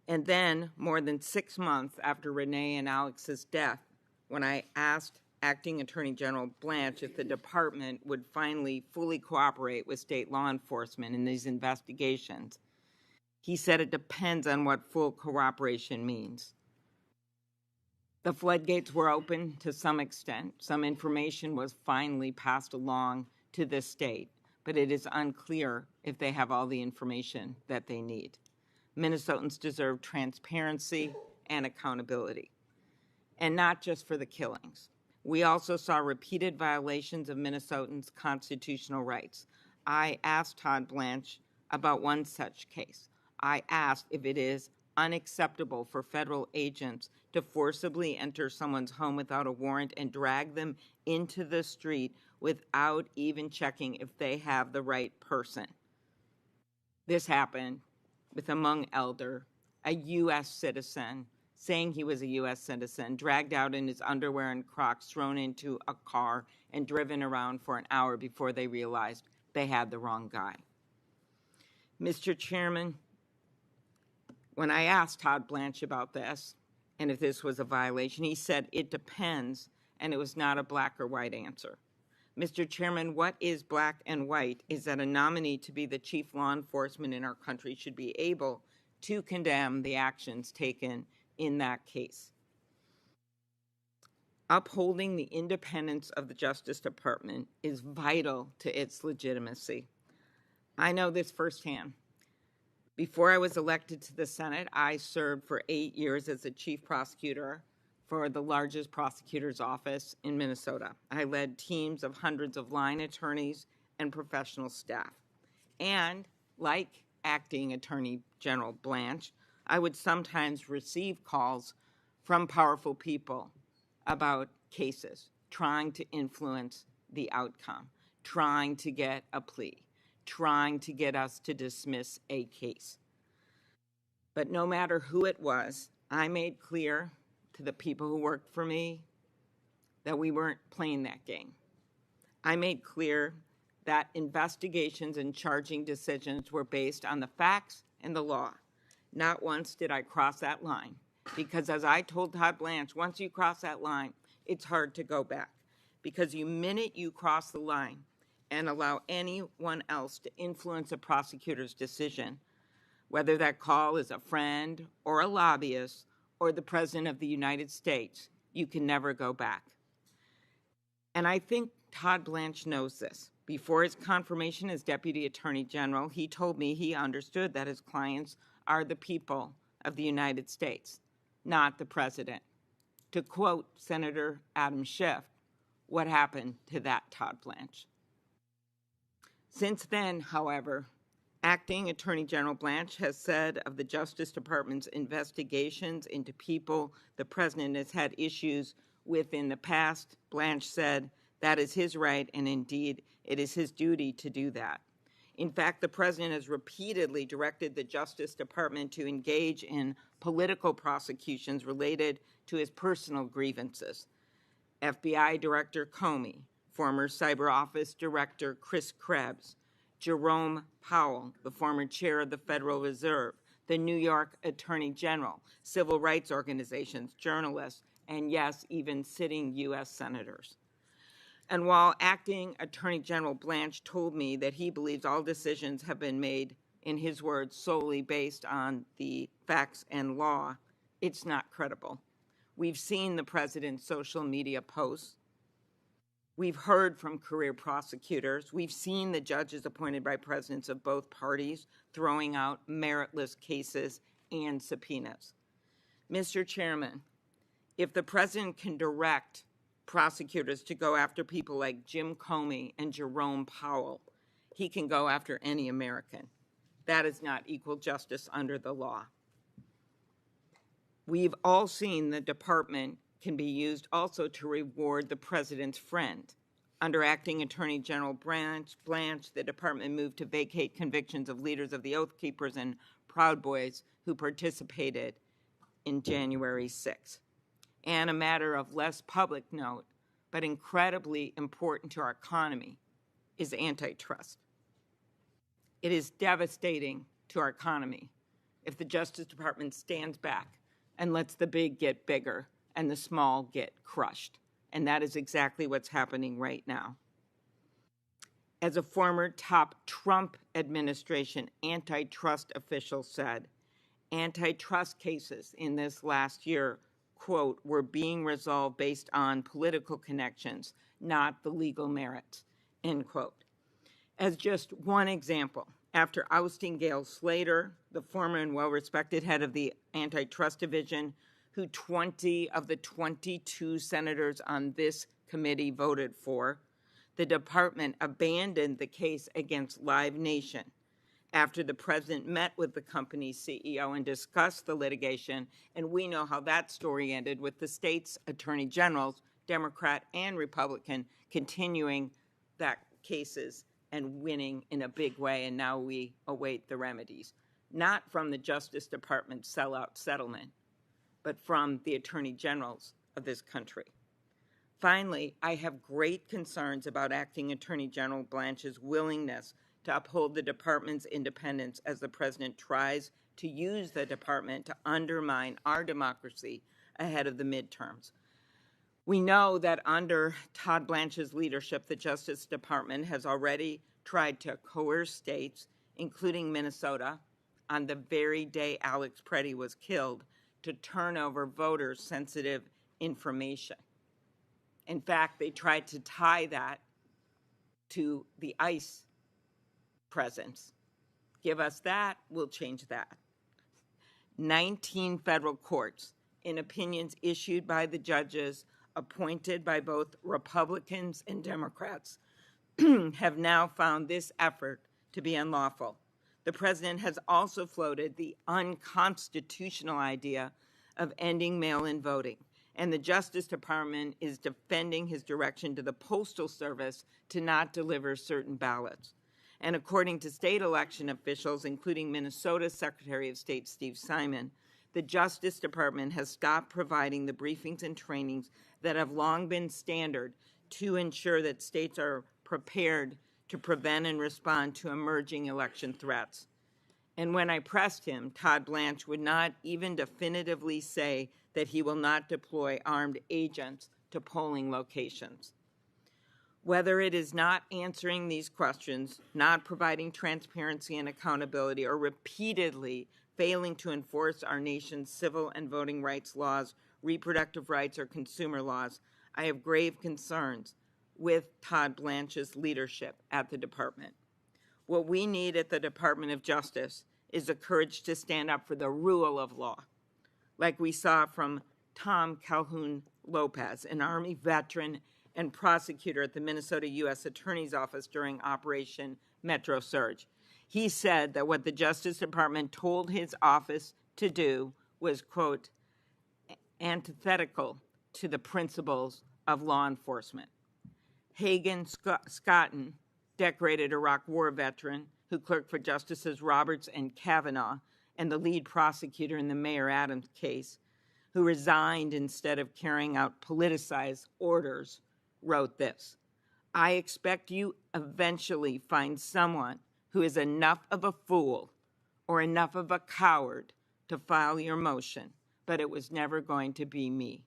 [SPEAKER 6] And then, more than 6 months after Renee and Alex's death, when I asked Acting Attorney General Blanche if the department would finally fully cooperate with state law enforcement in these investigations, he said it depends on what full cooperation means. The floodgates were open to some extent. Some information was finally passed along to the state, but it is unclear if they have all the information that they need. Minnesotans deserve transparency and accountability, and not just for the killings. We also saw repeated violations of Minnesotans' constitutional rights. I asked Todd Blanche about one such case. I asked if it is unacceptable for federal agents to forcibly enter someone's home without a warrant and drag them into the street without even checking if they have the right person. This happened with a Hmong elder, a U.S. citizen, saying he was a U.S. citizen, dragged out in his underwear and Crocs, thrown into a car, and driven around for an hour before they realized they had the wrong guy. Mr. Chairman, when I asked Todd Blanche about this, and if this was a violation, he said it depends, and it was not a black or white answer. Mr. Chairman, what is black and white is that a nominee to be the chief law enforcement in our country should be able to condemn the actions taken in that case. Upholding the independence of the Justice Department is vital to its legitimacy. I know this firsthand. Before I was elected to the Senate, I served for 8 years as a chief prosecutor for the largest prosecutor's office in Minnesota. I led teams of hundreds of line attorneys and professional staff. And like Acting Attorney General Blanche, I would sometimes receive calls from powerful people about cases, trying to influence the outcome, trying to get a plea, trying to get us to dismiss a case. But no matter who it was, I made clear to the people who worked for me that we weren't playing that game. I made clear that investigations and charging decisions were based on the facts and the law. Not once did I cross that line, because as I told Todd Blanche, once you cross that line, it's hard to go back, because the minute you cross the line and allow anyone else to influence a prosecutor's decision, whether that call is a friend or a lobbyist or the President of the United States, you can never go back. And I think Todd Blanche knows this. Before his confirmation as Deputy Attorney General, he told me he understood that his clients are the people of the United States, not the President. To quote Senator Adam Schiff, what happened to that Todd Blanche? Since then, however, Acting Attorney General Blanche has said of the Justice Department's investigations into people the President has had issues with in the past, Blanche said that is his right, and indeed it is his duty to do that. In fact, the President has repeatedly directed the Justice Department to engage in political prosecutions related to his personal grievances. FBI Director Comey, former Cyber Office Director Chris Krebs, Jerome Powell, the former chair of the Federal Reserve, the New York Attorney General, civil rights organizations, journalists, and yes, even sitting U.S. senators. And while Acting Attorney General Blanche told me that he believes all decisions have been made, in his words, solely based on the facts and law, it's not credible. We've seen the President's social media posts. We've heard from career prosecutors. We've seen the judges appointed by presidents of both parties throwing out meritless cases and subpoenas. Mr. Chairman, if the President can direct prosecutors to go after people like Jim Comey and Jerome Powell, he can go after any American. That is not equal justice under the law. We've all seen the department can be used also to reward the President's friend. Under Acting Attorney General Blanche, the department moved to vacate convictions of leaders of the Oath Keepers and Proud Boys who participated in January 6th. And a matter of less public note, but incredibly important to our economy, is antitrust. It is devastating to our economy if the Justice Department stands back and lets the big get bigger and the small get crushed. And that is exactly what's happening right now. As a former top Trump administration antitrust official said, antitrust cases in this last year, quote, were being resolved based on political connections, not the legal merits, end quote. As just one example, after ousting Gail Slater, the former and well-respected head of the Antitrust Division, who 20 of the 22 senators on this committee voted for, the department abandoned the case against Live Nation after the President met with the company's CEO and discussed the litigation, and we know how that story ended with the state's attorney generals, Democrat and Republican, continuing that cases and winning in a big way, and now we await the remedies, not from the Justice Department sellout settlement, but from the attorney generals of this country. Finally, I have great concerns about Acting Attorney General Blanche's willingness to uphold the department's independence as the President tries to use the department to undermine our democracy ahead of the midterms. We know that under Todd Blanche's leadership, the Justice Department has already tried to coerce states, including Minnesota, on the very day Alex Preddy was killed, to turn over voters' sensitive information. In fact, they tried to tie that to the ICE presence. Give us that, we'll change that. 19 federal courts, in opinions issued by the judges appointed by both Republicans and Democrats, have now found this effort to be unlawful. The president has also floated the unconstitutional idea of ending mail-in voting, and the Justice Department is defending his direction to the Postal Service to not deliver certain ballots. And according to state election officials, including Minnesota's Secretary of State Steve Simon, the Justice Department has stopped providing the briefings and trainings that have long been standard to ensure that states are prepared to prevent and respond to emerging election threats. And when I pressed him, Todd Blanche would not even definitively say that he will not deploy armed agents to polling locations. Whether it is not answering these questions, not providing transparency and accountability, or repeatedly failing to enforce our nation's civil and voting rights laws, reproductive rights, or consumer laws, I have grave concerns with Todd Blanche's leadership at the department. What we need at the Department of Justice is the courage to stand up for the rule of law, like we saw from Tom Calhoun Lopez, an Army veteran and prosecutor at the Minnesota U.S. Attorney's Office during Operation Metro Surge. He said that what the Justice Department told his office to do was, quote, antithetical to the principles of law enforcement. Hagan Scotton, decorated Iraq War veteran who clerked for Justices Roberts and Kavanaugh and the lead prosecutor in the Mayor Adams case, who resigned instead of carrying out politicized orders, wrote this: I expect you eventually find someone who is enough of a fool or enough of a coward to file your motion, but it was never going to be me.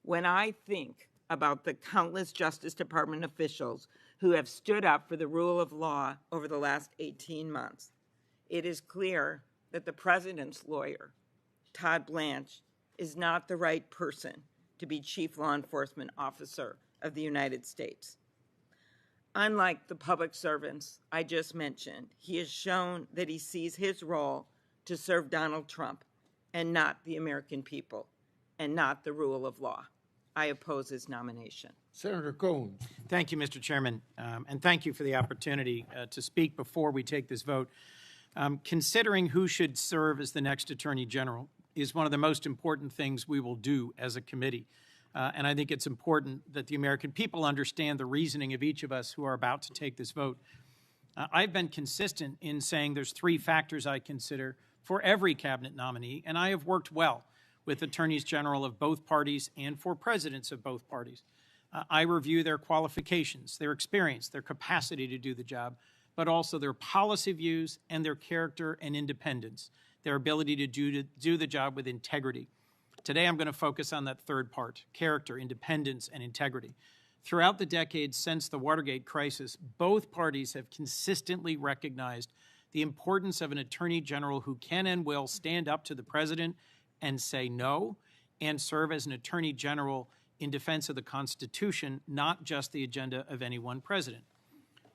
[SPEAKER 6] When I think about the countless Justice Department officials who have stood up for the rule of law over the last 18 months, it is clear that the president's lawyer, Todd Blanche, is not the right person to be Chief Law Enforcement Officer of the United States. Unlike the public servants I just mentioned, he has shown that he sees his role to serve Donald Trump and not the American people and not the rule of law. I oppose his nomination.
[SPEAKER 1] Senator Cohn.
[SPEAKER 7] Thank you, Mr. Chairman, and thank you for the opportunity to speak before we take this vote. Considering who should serve as the next Attorney General is one of the most important things we will do as a committee. And I think it's important that the American people understand the reasoning of each of us who are about to take this vote. I've been consistent in saying there's three factors I consider for every cabinet nominee, and I have worked well with attorneys general of both parties and for presidents of both parties. I review their qualifications, their experience, their capacity to do the job, but also their policy views and their character and independence, their ability to do the job with integrity. Today, I'm going to focus on that third part, character, independence, and integrity. Throughout the decades since the Watergate crisis, both parties have consistently recognized the importance of an attorney general who can and will stand up to the president and say no, and serve as an attorney general in defense of the Constitution, not just the agenda of any one president.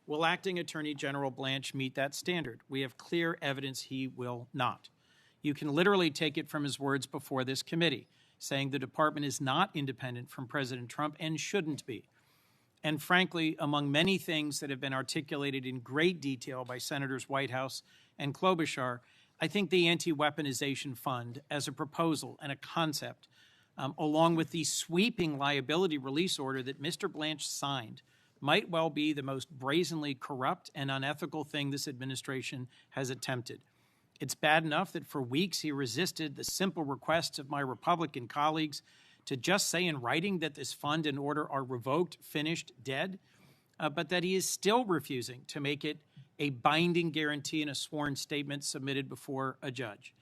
[SPEAKER 7] Will acting Attorney General Blanche meet that standard? We have clear evidence he will not. You can literally take it from his words before this committee, saying the department is not independent from President Trump and shouldn't be. And frankly, among many things that have been articulated in great detail by Senators Whitehouse and Klobuchar, I think the anti-weaponization fund as a proposal and a concept, along with the sweeping liability release order that Mr. Blanche signed, might well be the most brazenly corrupt and unethical thing this administration has attempted. It's bad enough that for weeks he resisted the simple requests of my Republican colleagues to just say in writing that this fund and order are revoked, finished, dead, but that he is still refusing to make it a binding guarantee in a sworn statement submitted before a judge.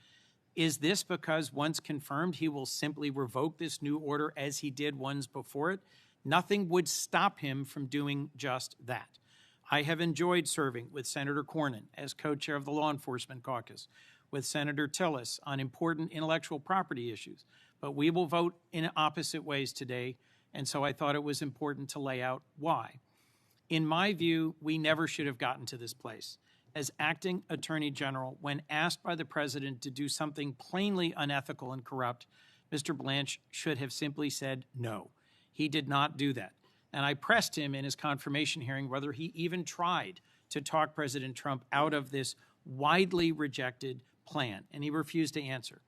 [SPEAKER 7] Is this because once confirmed he will simply revoke this new order as he did ones before it? Nothing would stop him from doing just that. I have enjoyed serving with Senator Cornyn as co-chair of the Law Enforcement Caucus, with Senator Tillis on important intellectual property issues, but we will vote in opposite ways today, and so I thought it was important to lay out why. In my view, we never should have gotten to this place. As acting Attorney General, when asked by the President to do something plainly unethical and corrupt, Mr. Blanche should have simply said no. He did not do that. And I pressed him in his confirmation hearing whether he even tried to talk President Trump out of this widely rejected plan, and he refused to answer.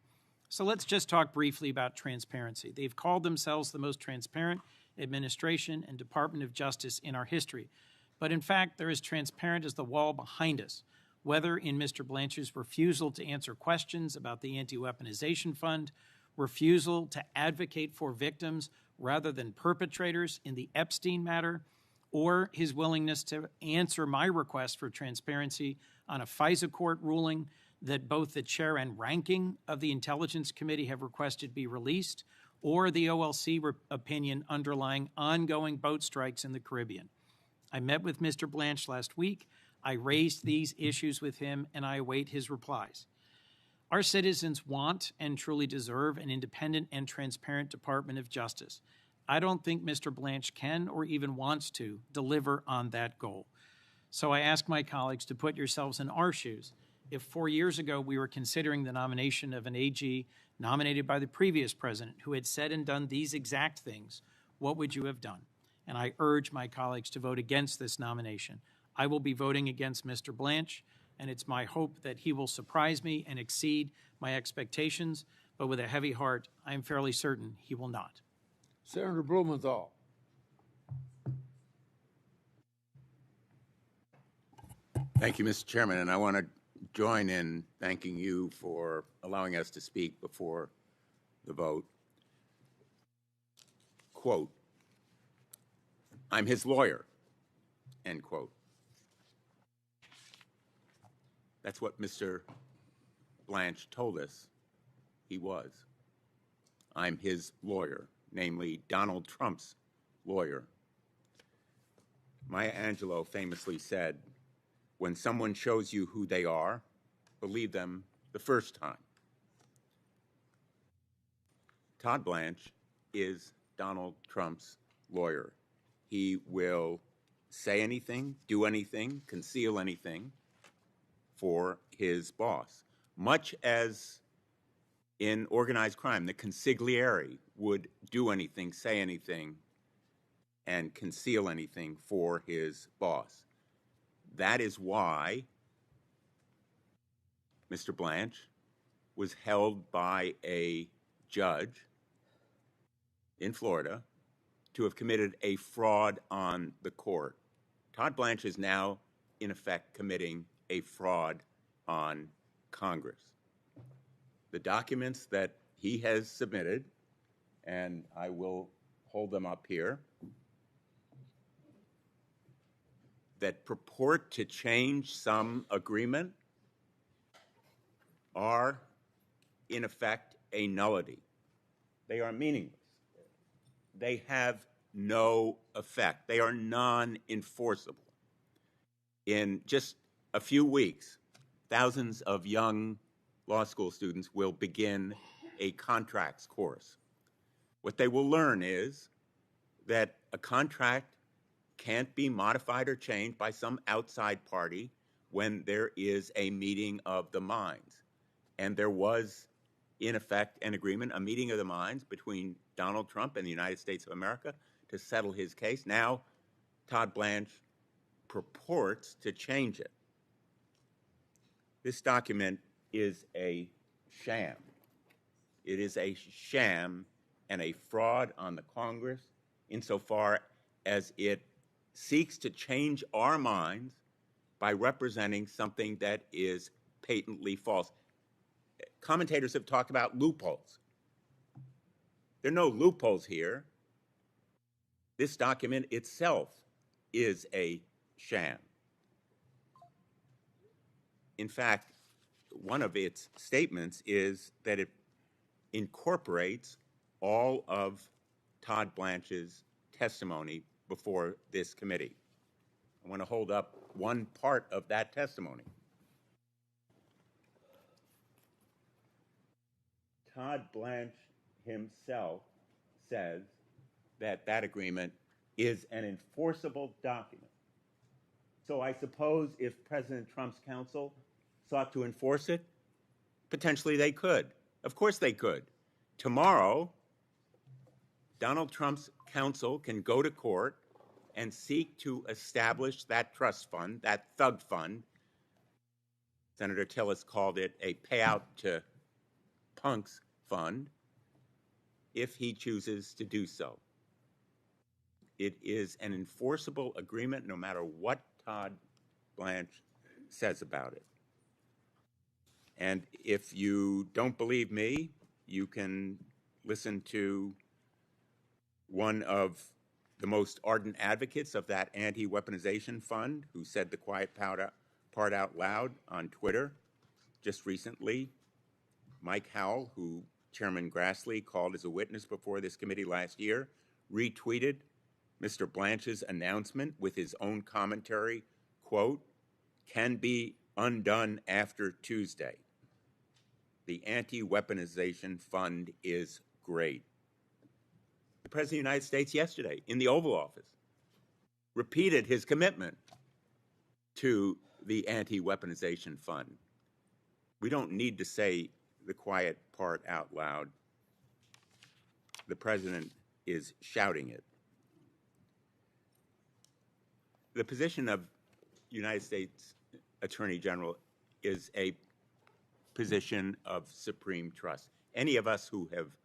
[SPEAKER 7] So let's just talk briefly about transparency. They've called themselves the most transparent administration and Department of Justice in our history. But in fact, they're as transparent as the wall behind us, whether in Mr. Blanche's refusal to answer questions about the anti-weaponization fund, refusal to advocate for victims rather than perpetrators in the Epstein matter, or his willingness to answer my request for transparency on a FISA court ruling that both the chair and ranking of the Intelligence Committee have requested be released, or the OLC opinion underlying ongoing boat strikes in the Caribbean. I met with Mr. Blanche last week. I raised these issues with him, and I await his replies. Our citizens want and truly deserve an independent and transparent Department of Justice. I don't think Mr. Blanche can or even wants to deliver on that goal. So I ask my colleagues to put yourselves in our shoes. If 4 years ago we were considering the nomination of an AG nominated by the previous president who had said and done these exact things, what would you have done? And I urge my colleagues to vote against this nomination. I will be voting against Mr. Blanche, and it's my hope that he will surprise me and exceed my expectations, but with a heavy heart, I am fairly certain he will not.
[SPEAKER 1] Senator Blumenthal.
[SPEAKER 8] Thank you, Mr. Chairman, and I want to join in thanking you for allowing us to speak before the vote. Quote, "I'm his lawyer," end quote. That's what Mr. Blanche told us he was. I'm his lawyer, namely Donald Trump's lawyer. Maya Angelou famously said, "When someone shows you who they are, believe them the first time." Todd Blanche is Donald Trump's lawyer. He will say anything, do anything, conceal anything for his boss. Much as in organized crime, the consigliere would do anything, say anything, and conceal anything for his boss. That is why Mr. Blanche was held by a judge in Florida to have committed a fraud on the court. Todd Blanche is now, in effect, committing a fraud on Congress. The documents that he has submitted, and I will hold them up here, that purport to change some agreement are, in effect, a nullity. They are meaningless. They have no effect. They are non-enforceable. In just a few weeks, thousands of young law school students will begin a contracts course. What they will learn is that a contract can't be modified or changed by some outside party when there is a meeting of the minds. And there was, in effect, an agreement, a meeting of the minds between Donald Trump and the United States of America to settle his case. Now, Todd Blanche purports to change it. This document is a sham. It is a sham and a fraud on the Congress insofar as it seeks to change our minds by representing something that is patently false. Commentators have talked about loopholes. There are no loopholes here. This document itself is a sham. In fact, one of its statements is that it incorporates all of Todd Blanche's testimony before this committee. I want to hold up one part of that testimony. Todd Blanche himself says that that agreement is an enforceable document. So I suppose if President Trump's counsel sought to enforce it, potentially they could. Of course they could. Tomorrow, Donald Trump's counsel can go to court and seek to establish that trust fund, that thug fund. Senator Tillis called it a payout to punks fund, if he chooses to do so. It is an enforceable agreement no matter what Todd Blanche says about it. And if you don't believe me, you can listen to one of the most ardent advocates of that anti-weaponization fund, who said the quiet part out loud on Twitter just recently. Mike Howell, who Chairman Grassley called as a witness before this committee last year, retweeted Mr. Blanche's announcement with his own commentary, quote, "can be undone after Tuesday. The anti-weaponization fund is great." The President of the United States yesterday in the Oval Office repeated his commitment to the anti-weaponization fund. We don't need to say the quiet part out loud. The President is shouting it. The position of United States Attorney General is a position of supreme trust. Any of us who have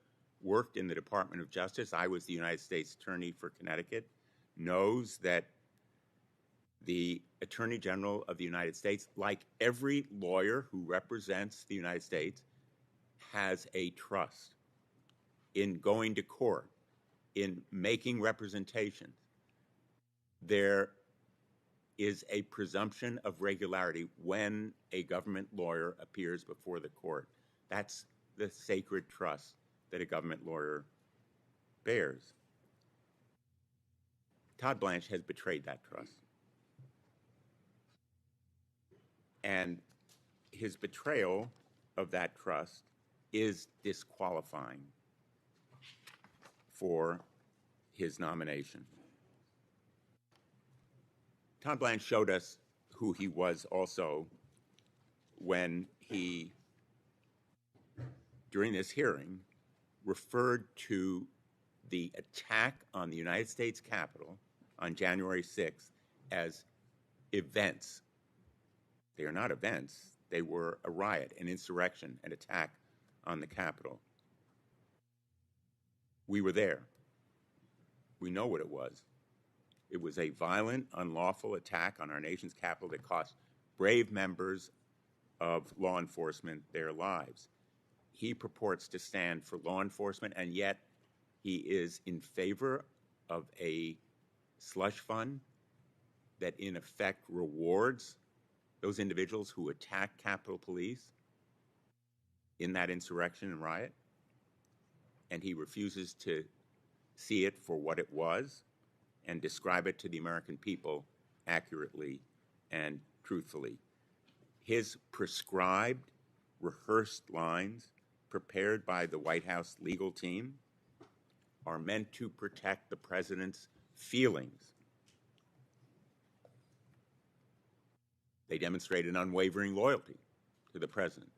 [SPEAKER 8] worked in the Department of Justice, I was the United States Attorney for Connecticut, knows that the Attorney General of the United States, like every lawyer who represents the United States, has a trust in going to court, in making representations. There is a presumption of regularity when a government lawyer appears before the court. That's the sacred trust that a government lawyer bears. Todd Blanche has betrayed that trust. And his betrayal of that trust is disqualifying for his nomination. Todd Blanche showed us who he was also when he, during this hearing, referred to the attack on the United States Capitol on January 6th as events. They are not events. They were a riot, an insurrection, an attack on the Capitol. We were there. We know what it was. It was a violent, unlawful attack on our nation's capital that cost brave members of law enforcement their lives. He purports to stand for law enforcement, and yet he is in favor of a slush fund that in effect rewards those individuals who attack Capitol Police in that insurrection and riot, and he refuses to see it for what it was and describe it to the American people accurately and truthfully. His prescribed, rehearsed lines prepared by the White House legal team are meant to protect the president's feelings. They demonstrate an unwavering loyalty to the president.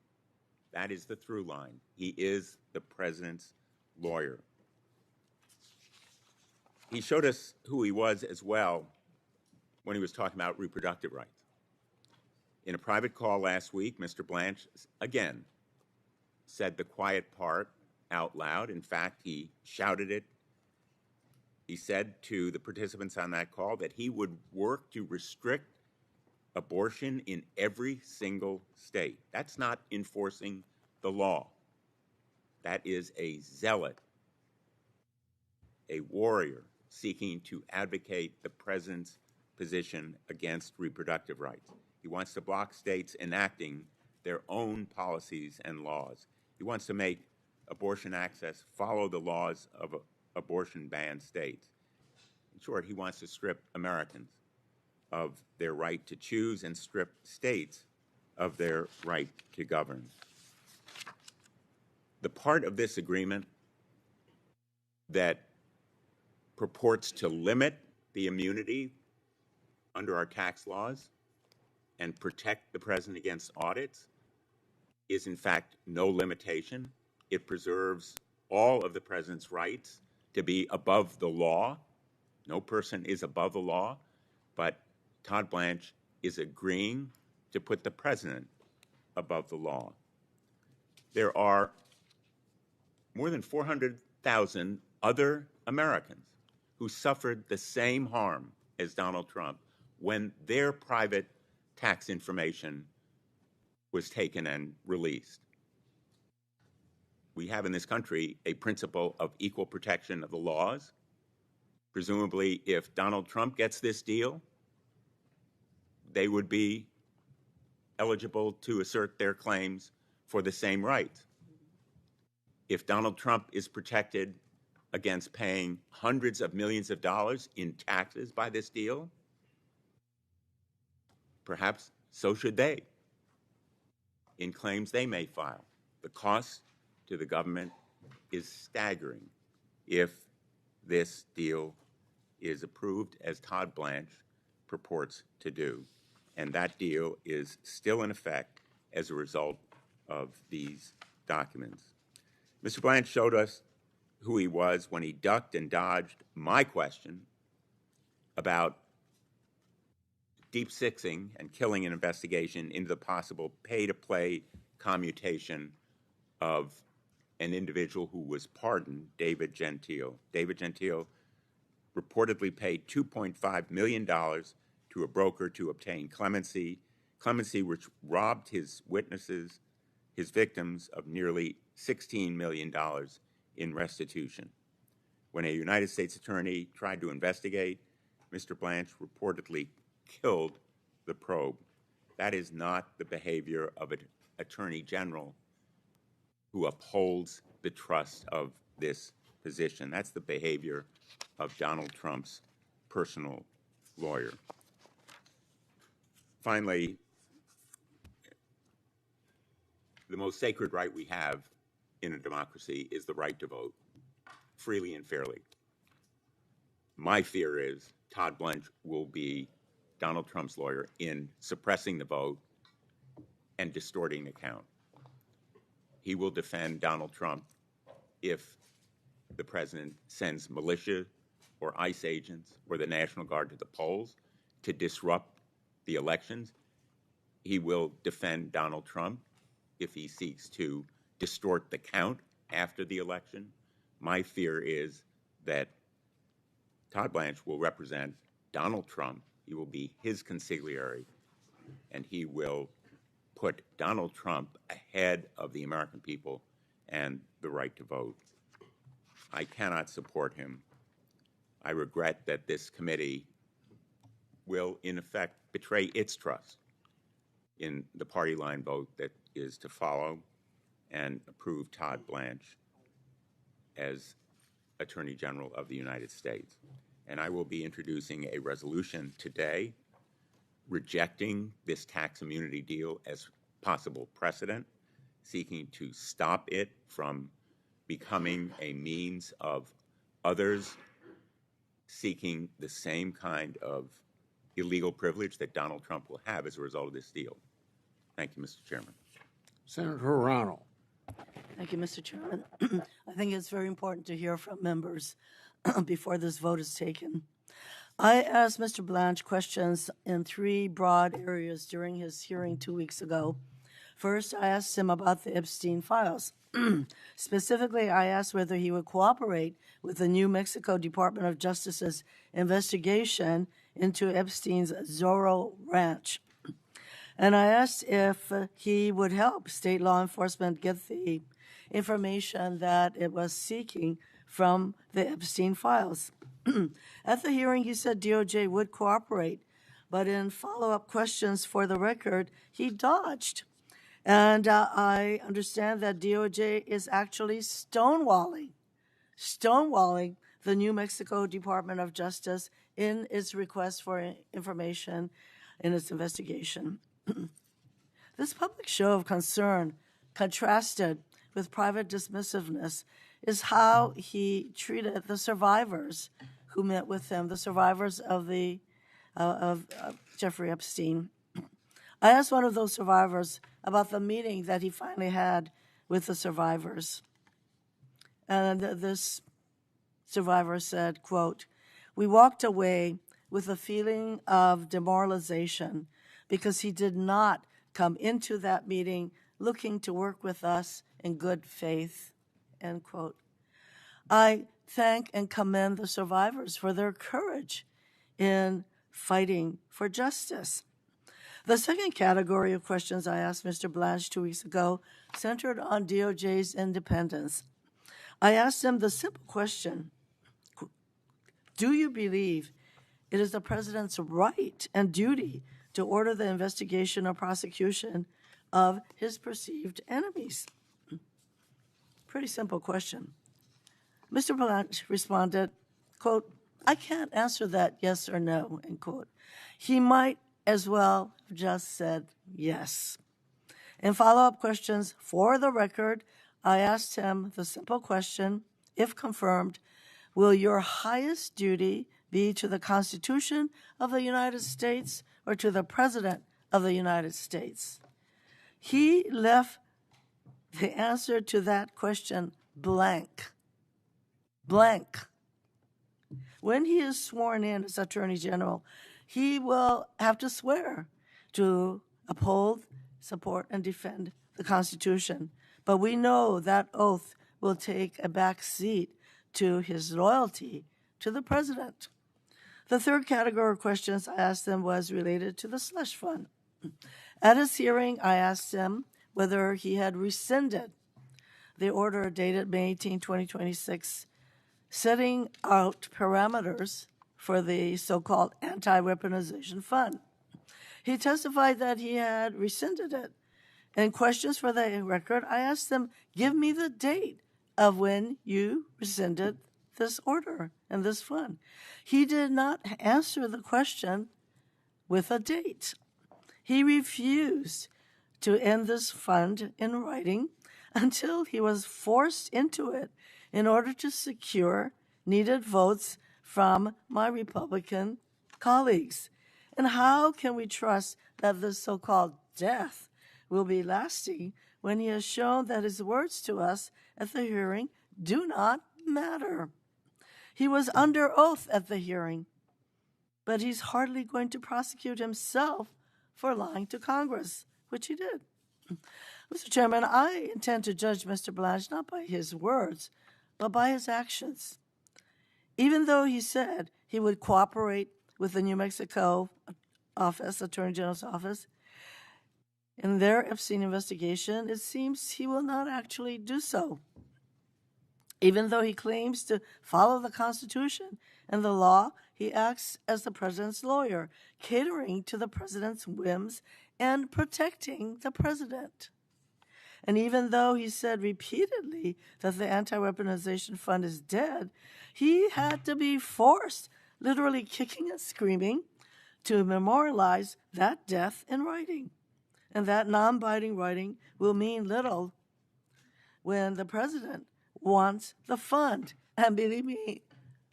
[SPEAKER 8] That is the through line. He is the president's lawyer. He showed us who he was as well when he was talking about reproductive rights. In a private call last week, Mr. Blanche again said the quiet part out loud. In fact, he shouted it. He said to the participants on that call that he would work to restrict abortion in every single state. That's not enforcing the law. That is a zealot, a warrior seeking to advocate the president's position against reproductive rights. He wants to block states enacting their own policies and laws. He wants to make abortion access follow the laws of abortion-banned states. In short, he wants to strip Americans of their right to choose and strip states of their right to govern. The part of this agreement that purports to limit the immunity under our tax laws and protect the president against audits is in fact no limitation. It preserves all of the president's rights to be above the law No person is above the law, but Todd Blanche is agreeing to put the president above the law. There are more than 400,000 other Americans who suffered the same harm as Donald Trump when their private tax information was taken and released. We have in this country a principle of equal protection of the laws. Presumably, if Donald Trump gets this deal, they would be eligible to assert their claims for the same rights. If Donald Trump is protected against paying hundreds of millions of dollars in taxes by this deal, perhaps so should they in claims they may file. The cost to the government is staggering if this deal is approved as Todd Blanche purports to do. And that deal is still in effect as a result of these documents. Mr. Blanche showed us who he was when he ducked and dodged my question about deep-sixing and killing an investigation into the possible pay-to-play commutation of an individual who was pardoned, David Gentile. David Gentile reportedly paid $2.5 million to a broker to obtain clemency, which robbed his witnesses, his victims, of nearly $16 million in restitution. When a United States attorney tried to investigate, Mr. Blanche reportedly killed the probe. That is not the behavior of an attorney general who upholds the trust of this position. That's the behavior of Donald Trump's personal lawyer. Finally, the most sacred right we have in a democracy is the right to vote freely and fairly. My fear is Todd Blanche will be Donald Trump's lawyer in suppressing the vote and distorting the count. He will defend Donald Trump if the president sends militia or ICE agents or the National Guard to the polls to disrupt the elections. He will defend Donald Trump if he seeks to distort the count after the election. My fear is that Todd Blanche will represent Donald Trump. He will be his consigliere, and he will put Donald Trump ahead of the American people and the right to vote. I cannot support him. I regret that this committee will, in effect, betray its trust in the party line vote that is to follow and approve Todd Blanche as Attorney General of the United States. And I will be introducing a resolution today rejecting this tax immunity deal as possible precedent, seeking to stop it from becoming a means of others seeking the same kind of illegal privilege that Donald Trump will have as a result of this deal. Thank you, Mr. Chairman.
[SPEAKER 1] Senator Rano.
[SPEAKER 9] Thank you, Mr. Chairman. I think it's very important to hear from members before this vote is taken. I asked Mr. Blanche questions in three broad areas during his hearing 2 weeks ago. First, I asked him about the Epstein files. Specifically, I asked whether he would cooperate with the New Mexico Department of Justice's investigation into Epstein's Zorro Ranch. And I asked if he would help state law enforcement get the information that it was seeking from the Epstein files. At the hearing, he said DOJ would cooperate, but in follow-up questions for the record, he dodged. And I understand that DOJ is actually stonewalling the New Mexico Department of Justice in its request for information in its investigation. This public show of concern, contrasted with private dismissiveness, is how he treated the survivors who met with him, the survivors of Jeffrey Epstein. I asked one of those survivors about the meeting that he finally had with the survivors. And this survivor said, quote, We walked away with a feeling of demoralization because he did not come into that meeting looking to work with us in good faith, end quote. I thank and commend the survivors for their courage in fighting for justice. The second category of questions I asked Mr. Blanche 2 weeks ago centered on DOJ's independence. I asked him the simple question, do you believe it is the president's right and duty to order the investigation or prosecution of his perceived enemies? Pretty simple question. Mr. Blanche responded, quote, I can't answer that yes or no, end quote. He might as well have just said yes. In follow-up questions, for the record, I asked him the simple question, if confirmed, will your highest duty be to the Constitution of the United States or to the President of the United States? He left the answer to that question blank. Blank. When he is sworn in as Attorney General, he will have to swear to uphold, support, and defend the Constitution. But we know that oath will take a back seat to his loyalty to the president. The third category of questions I asked him was related to the slush fund. At his hearing, I asked him whether he had rescinded the order dated May 18, 2026, setting out parameters for the so-called anti-weaponization fund. He testified that he had rescinded it. In questions for the record, I asked him, give me the date of when you rescinded this order and this fund. He did not answer the question with a date. He refused to end this fund in writing until he was forced into it in order to secure needed votes from my Republican colleagues. And how can we trust that this so-called death will be lasting when he has shown that his words to us at the hearing do not matter? He was under oath at the hearing, but he's hardly going to prosecute himself for lying to Congress, which he did. Mr. Chairman, I intend to judge Mr. Blanche not by his words, but by his actions. Even though he said he would cooperate with the New Mexico office, Attorney General's office, in their Epstein investigation, it seems he will not actually do so. Even though he claims to follow the Constitution and the law, he acts as the president's lawyer, catering to the president's whims and protecting the president. And even though he said repeatedly that the anti-weaponization fund is dead, he had to be forced, literally kicking and screaming, to memorialize that death in writing. And that non-binding writing will mean little when the president wants the fund. And believe me,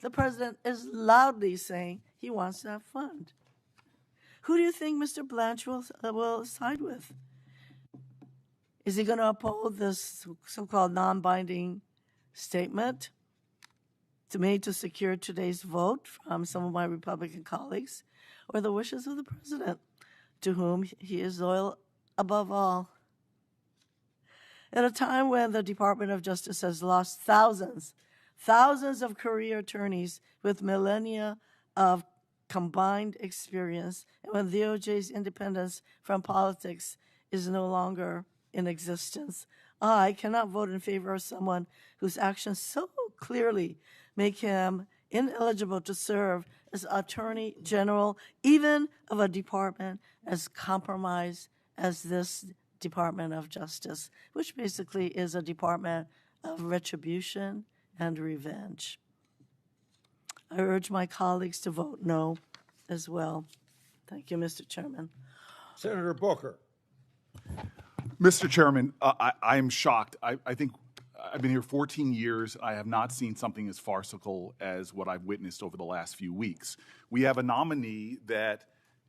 [SPEAKER 9] the president is loudly saying he wants that fund. Who do you think Mr. Blanche will side with? Is he going to uphold this so-called non-binding statement made to secure today's vote from some of my Republican colleagues, or the wishes of the president, to whom he is loyal above all? At a time when the Department of Justice has lost thousands of career attorneys with millennia of combined experience, and when DOJ's independence from politics is no longer in existence, I cannot vote in favor of someone whose actions so clearly make him ineligible to serve as Attorney General, even of a department as compromised as this Department of Justice, which basically is a department of retribution and revenge. I urge my colleagues to vote no as well. Thank you, Mr. Chairman.
[SPEAKER 1] Senator Booker.
[SPEAKER 10] Mr. Chairman, I am shocked. I think I've been here 14 years. I have not seen something as farcical as what I've witnessed over the last few weeks. We have a nominee that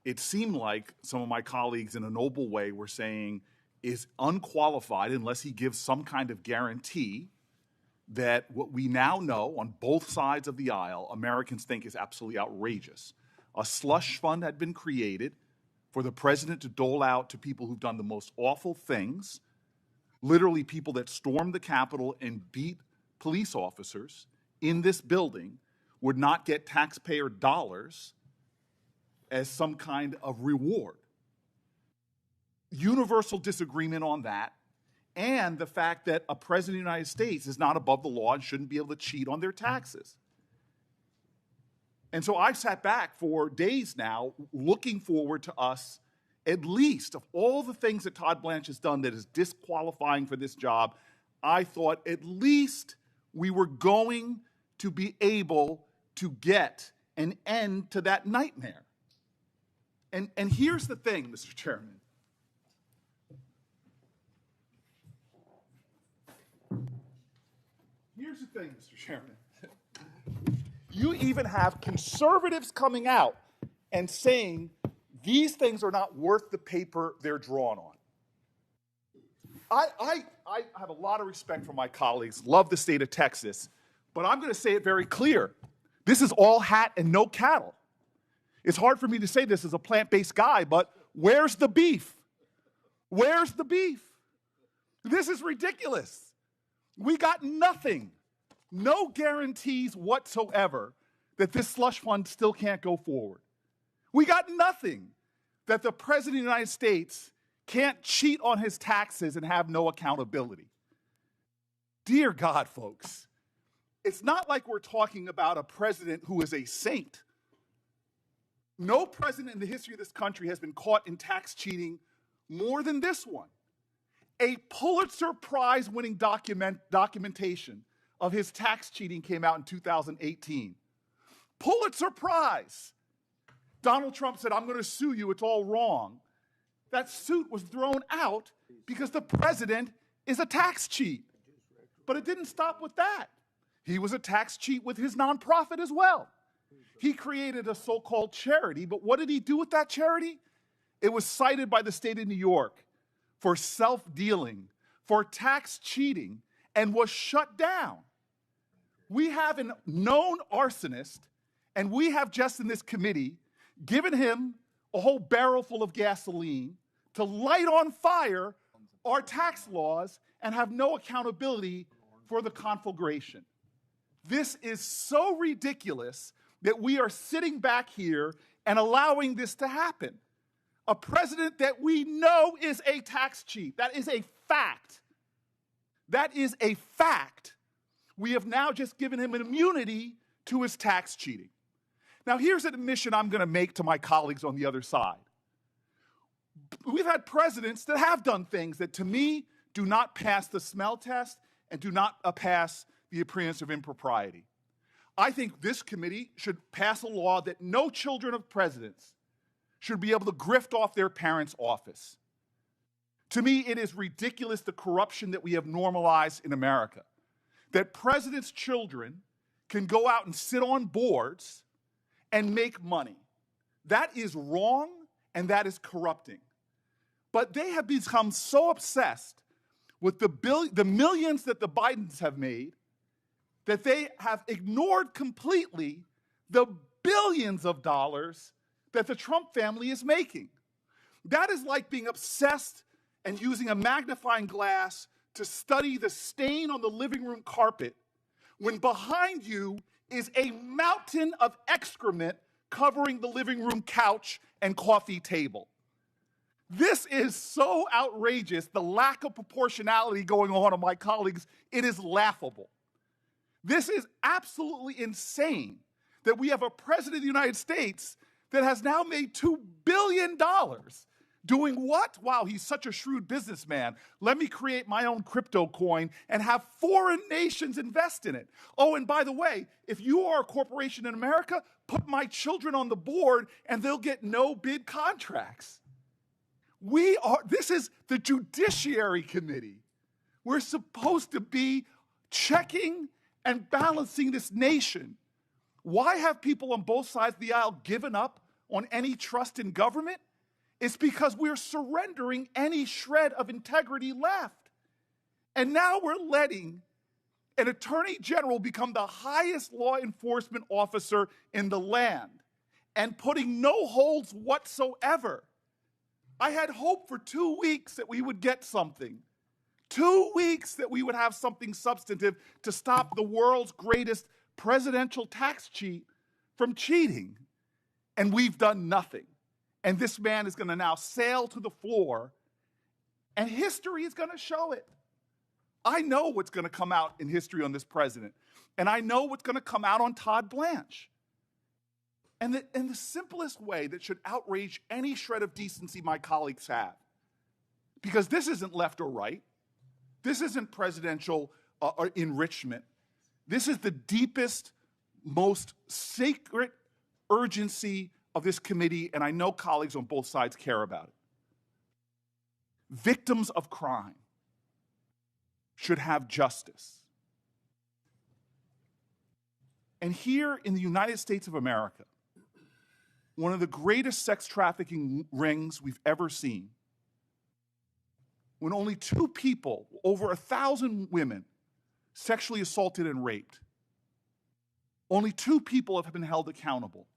[SPEAKER 10] it seemed like some of my colleagues in a noble way were saying is unqualified unless he gives some kind of guarantee that what we now know on both sides of the aisle, Americans think is absolutely outrageous. A slush fund had been created for the president to dole out to people who've done the most awful things, literally people that stormed the Capitol and beat police officers in this building would not get taxpayer dollars as some kind of reward. Universal disagreement on that, and the fact that a president of the United States is not above the law and shouldn't be able to cheat on their taxes. And so I've sat back for days now looking forward to us, at least of all the things that Todd Blanche has done that is disqualifying for this job, I thought at least we were going to be able to get an end to that nightmare. And here's the thing, Mr. Chairman. Here's the thing, Mr. Chairman. You even have conservatives coming out and saying these things are not worth the paper they're drawn on. I have a lot of respect for my colleagues, love the state of Texas, but I'm going to say it very clear. This is all hat and no cattle. It's hard for me to say this as a plant-based guy, but where's the beef? Where's the beef? This is ridiculous. We got nothing, no guarantees whatsoever that this slush fund still can't go forward. We got nothing that the President of the United States can't cheat on his taxes and have no accountability. Dear God, folks, it's not like we're talking about a president who is a saint. No president in the history of this country has been caught in tax cheating more than this one. A Pulitzer Prize-winning documentation of his tax cheating came out in 2018. Pulitzer Prize. Donald Trump said, I'm going to sue you, it's all wrong. That suit was thrown out because the president is a tax cheat. But it didn't stop with that. He was a tax cheat with his nonprofit as well. He created a so-called charity, but what did he do with that charity? It was cited by the state of New York for self-dealing, for tax cheating, and was shut down. We have a known arsonist, and we have just in this committee given him a whole barrel full of gasoline to light on fire our tax laws and have no accountability for the conflagration. This is so ridiculous that we are sitting back here and allowing this to happen. A president that we know is a tax cheat. That is a fact. That is a fact. We have now just given him an immunity to his tax cheating. Now, here's an admission I'm going to make to my colleagues on the other side. We've had presidents that have done things that, to me, do not pass the smell test and do not pass the appearance of impropriety. I think this committee should pass a law that no children of presidents should be able to grift off their parents' office. To me, it is ridiculous the corruption that we have normalized in America, that presidents' children can go out and sit on boards and make money. That is wrong and that is corrupting. But they have become so obsessed with the millions that the Bidens have made that they have ignored completely the billions of dollars that the Trump family is making. That is like being obsessed and using a magnifying glass to study the stain on the living room carpet when behind you is a mountain of excrement covering the living room couch and coffee table. This is so outrageous, the lack of proportionality going on my colleagues, it is laughable. This is absolutely insane that we have a president of the United States that has now made $2 billion doing what? Wow, he's such a shrewd businessman. Let me create my own crypto coin and have foreign nations invest in it. Oh, and by the way, if you are a corporation in America, put my children on the board and they'll get no bid contracts. This is the Judiciary Committee. We're supposed to be checking and balancing this nation. Why have people on both sides of the aisle given up on any trust in government? It's because we're surrendering any shred of integrity left. And now we're letting an attorney general become the highest law enforcement officer in the land and putting no holds whatsoever. I had hope for 2 weeks that we would get something. 2 weeks that we would have something substantive to stop the world's greatest presidential tax cheat from cheating. And we've done nothing. And this man is going to now sail to the floor, and history is going to show it. I know what's going to come out in history on this president, and I know what's going to come out on Todd Blanche. And the simplest way that should outrage any shred of decency my colleagues have, because this isn't left or right, this isn't presidential enrichment, this is the deepest, most sacred urgency of this committee, and I know colleagues on both sides care about it. Victims of crime should have justice. And here in the United States of America, one of the greatest sex trafficking rings we've ever seen, when only 2 people, over 1,000 women, sexually assaulted and raped, only 2 people have been held accountable.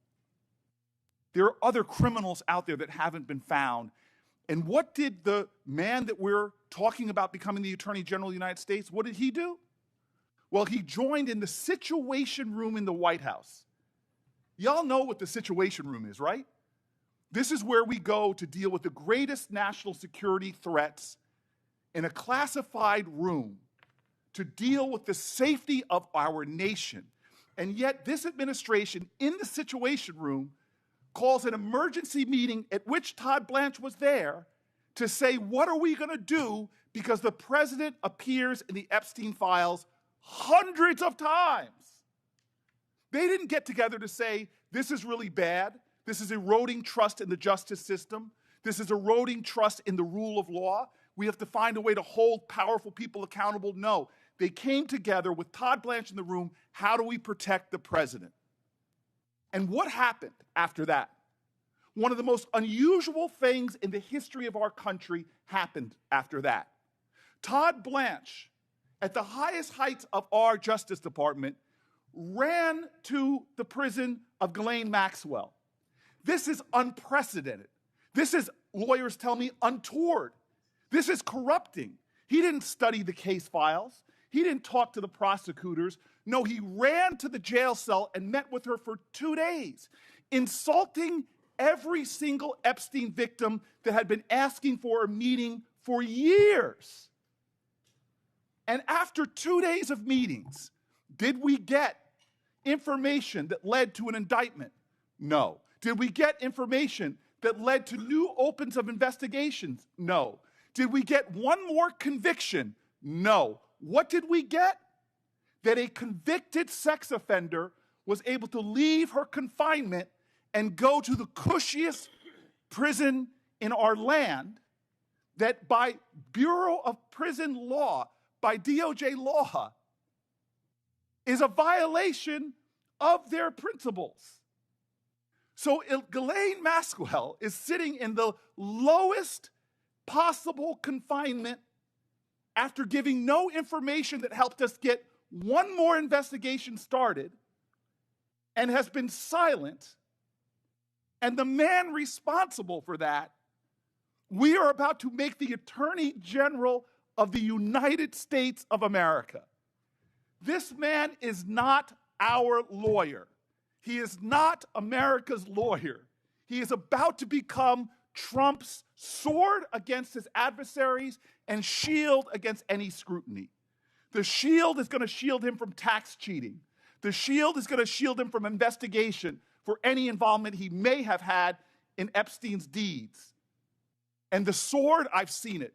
[SPEAKER 10] There are other criminals out there that haven't been found. And what did the man that we're talking about becoming the Attorney General of the United States, what did he do? Well, he joined in the Situation Room in the White House. Y'all know what the Situation Room is, right? This is where we go to deal with the greatest national security threats in a classified room to deal with the safety of our nation. And yet this administration in the Situation Room calls an emergency meeting at which Todd Blanche was there to say, what are we going to do, because the president appears in the Epstein files hundreds of times. They didn't get together to say, this is really bad, this is eroding trust in the justice system, this is eroding trust in the rule of law, we have to find a way to hold powerful people accountable. No, they came together with Todd Blanche in the room, how do we protect the president? And what happened after that? One of the most unusual things in the history of our country happened after that. Todd Blanche, at the highest heights of our Justice Department, ran to the prison of Ghislaine Maxwell. This is unprecedented. This is, lawyers tell me, untoward. This is corrupting. He didn't study the case files. He didn't talk to the prosecutors. No, he ran to the jail cell and met with her for 2 days, insulting every single Epstein victim that had been asking for a meeting for years. And after 2 days of meetings, did we get information that led to an indictment? No. Did we get information that led to new opens of investigations? No. Did we get one more conviction? No. What did we get? That a convicted sex offender was able to leave her confinement and go to the cushiest prison in our land, that by Bureau of Prison Law, by DOJ law, is a violation of their principles. So Ghislaine Maxwell is sitting in the lowest possible confinement after giving no information that helped us get one more investigation started, and has been silent. And the man responsible for that, we are about to make the Attorney General of the United States of America. This man is not our lawyer. He is not America's lawyer. He is about to become Trump's sword against his adversaries and shield against any scrutiny. The shield is going to shield him from tax cheating. The shield is going to shield him from investigation for any involvement he may have had in Epstein's deeds. And the sword, I've seen it.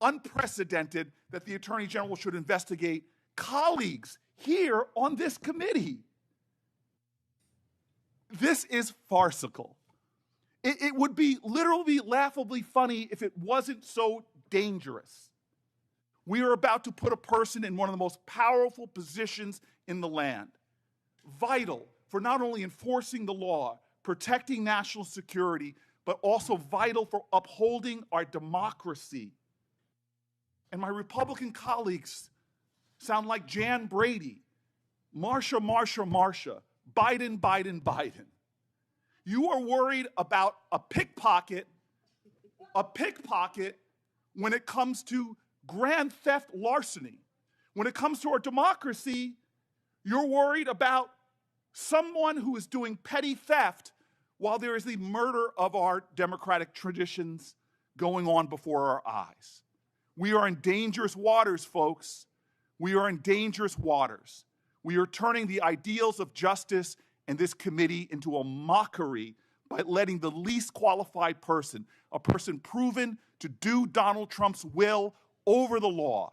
[SPEAKER 10] Unprecedented that the Attorney General should investigate colleagues here on this committee. This is farcical. It would be literally laughably funny if it wasn't so dangerous. We are about to put a person in one of the most powerful positions in the land, vital for not only enforcing the law, protecting national security, but also vital for upholding our democracy. And my Republican colleagues, sound like Jan Brady, Marsha, Marsha, Marsha, Biden, Biden, Biden. You are worried about a pickpocket when it comes to grand theft larceny. When it comes to our democracy, you're worried about someone who is doing petty theft while there is the murder of our democratic traditions going on before our eyes. We are in dangerous waters, folks. We are in dangerous waters. We are turning the ideals of justice and this committee into a mockery by letting the least qualified person, a person proven to do Donald Trump's will, over the law.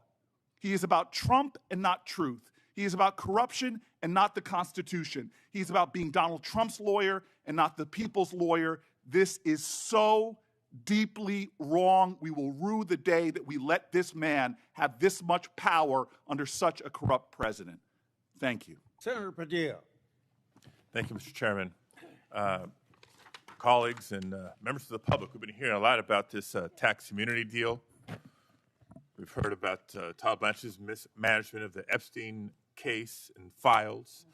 [SPEAKER 10] He is about Trump and not truth. He is about corruption and not the Constitution. He's about being Donald Trump's lawyer and not the people's lawyer. This is so deeply wrong. We will rue the day that we let this man have this much power under such a corrupt president. Thank you.
[SPEAKER 1] Senator Padilla.
[SPEAKER 11] Thank you, Mr. Chairman. Colleagues and members of the public, we've been hearing a lot about this tax immunity deal. We've heard about Todd Blanche's mismanagement of the Epstein case and files,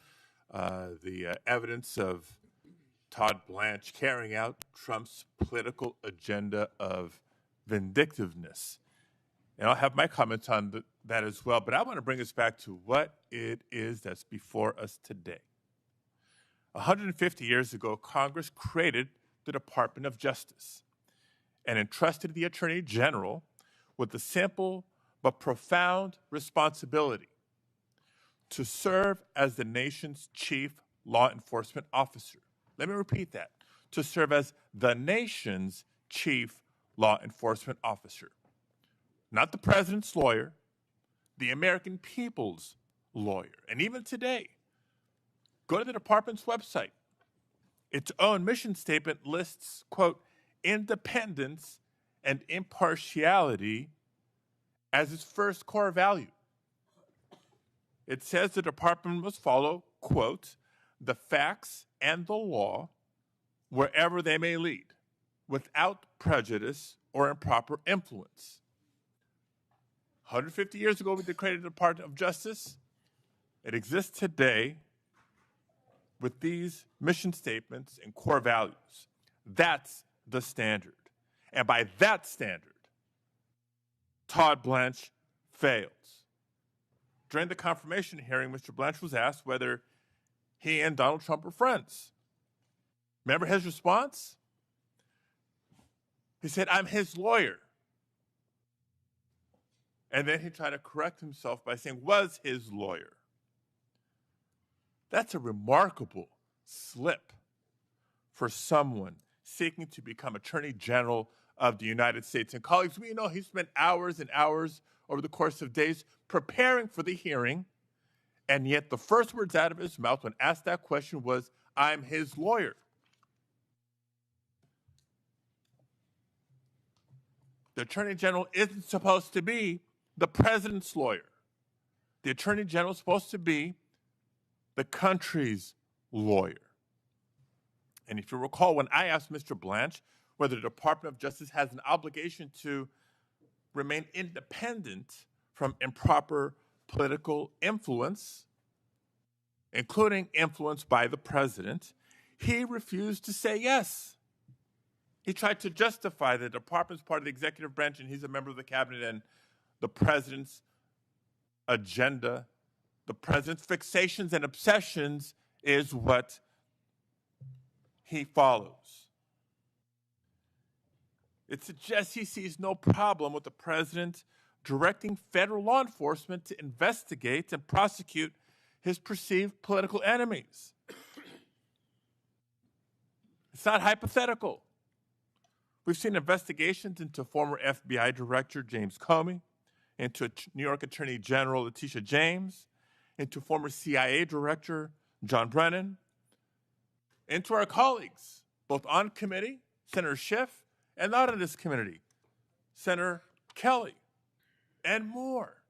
[SPEAKER 11] the evidence of Todd Blanche carrying out Trump's political agenda of vindictiveness. And I'll have my comments on that as well, but I want to bring us back to what it is that's before us today. 150 years ago, Congress created the Department of Justice and entrusted the Attorney General with the simple but profound responsibility to serve as the nation's chief law enforcement officer. Let me repeat that. To serve as the nation's chief law enforcement officer. Not the president's lawyer, the American people's lawyer. And even today, go to the department's website. Its own mission statement lists, quote, independence and impartiality as its first core value. It says the department must follow, quote, the facts and the law wherever they may lead, without prejudice or improper influence. 150 years ago, we created the Department of Justice. It exists today with these mission statements and core values. That's the standard. And by that standard, Todd Blanche fails. During the confirmation hearing, Mr. Blanche was asked whether he and Donald Trump were friends. Remember his response? He said, I'm his lawyer. And then he tried to correct himself by saying, was his lawyer. That's a remarkable slip for someone seeking to become Attorney General of the United States. And colleagues, we know he spent hours and hours over the course of days preparing for the hearing, and yet the first words out of his mouth when asked that question was, I'm his lawyer. The Attorney General isn't supposed to be the president's lawyer. The Attorney General is supposed to be the country's lawyer. And if you recall, when I asked Mr. Blanche whether the Department of Justice has an obligation to remain independent from improper political influence, including influence by the president, he refused to say yes. He tried to justify the department's part of the executive branch and he's a member of the cabinet and the president's agenda, the president's fixations and obsessions is what he follows. It suggests he sees no problem with the president directing federal law enforcement to investigate and prosecute his perceived political enemies. It's not hypothetical. We've seen investigations into former FBI Director James Comey, into New York Attorney General Letitia James, into former CIA Director John Brennan, into our colleagues, both on committee, Senator Schiff, and not on this committee, Senator Kelly, and more.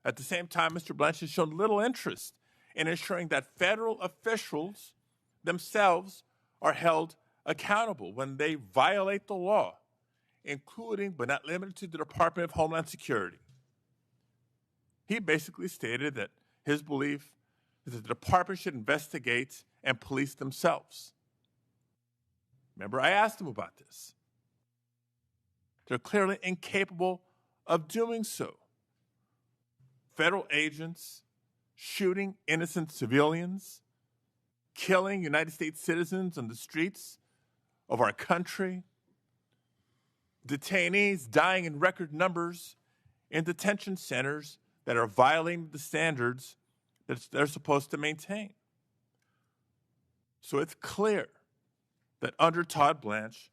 [SPEAKER 11] At the same time, Mr. Blanche has shown little interest in ensuring that federal officials themselves are held accountable when they violate the law, including but not limited to the Department of Homeland Security. He basically stated that his belief is that the department should investigate and police themselves. Remember, I asked him about this. They're clearly incapable of doing so. Federal agents shooting innocent civilians, killing United States citizens on the streets of our country, detainees dying in record numbers in detention centers that are violating the standards that they're supposed to maintain. So it's clear that under Todd Blanche,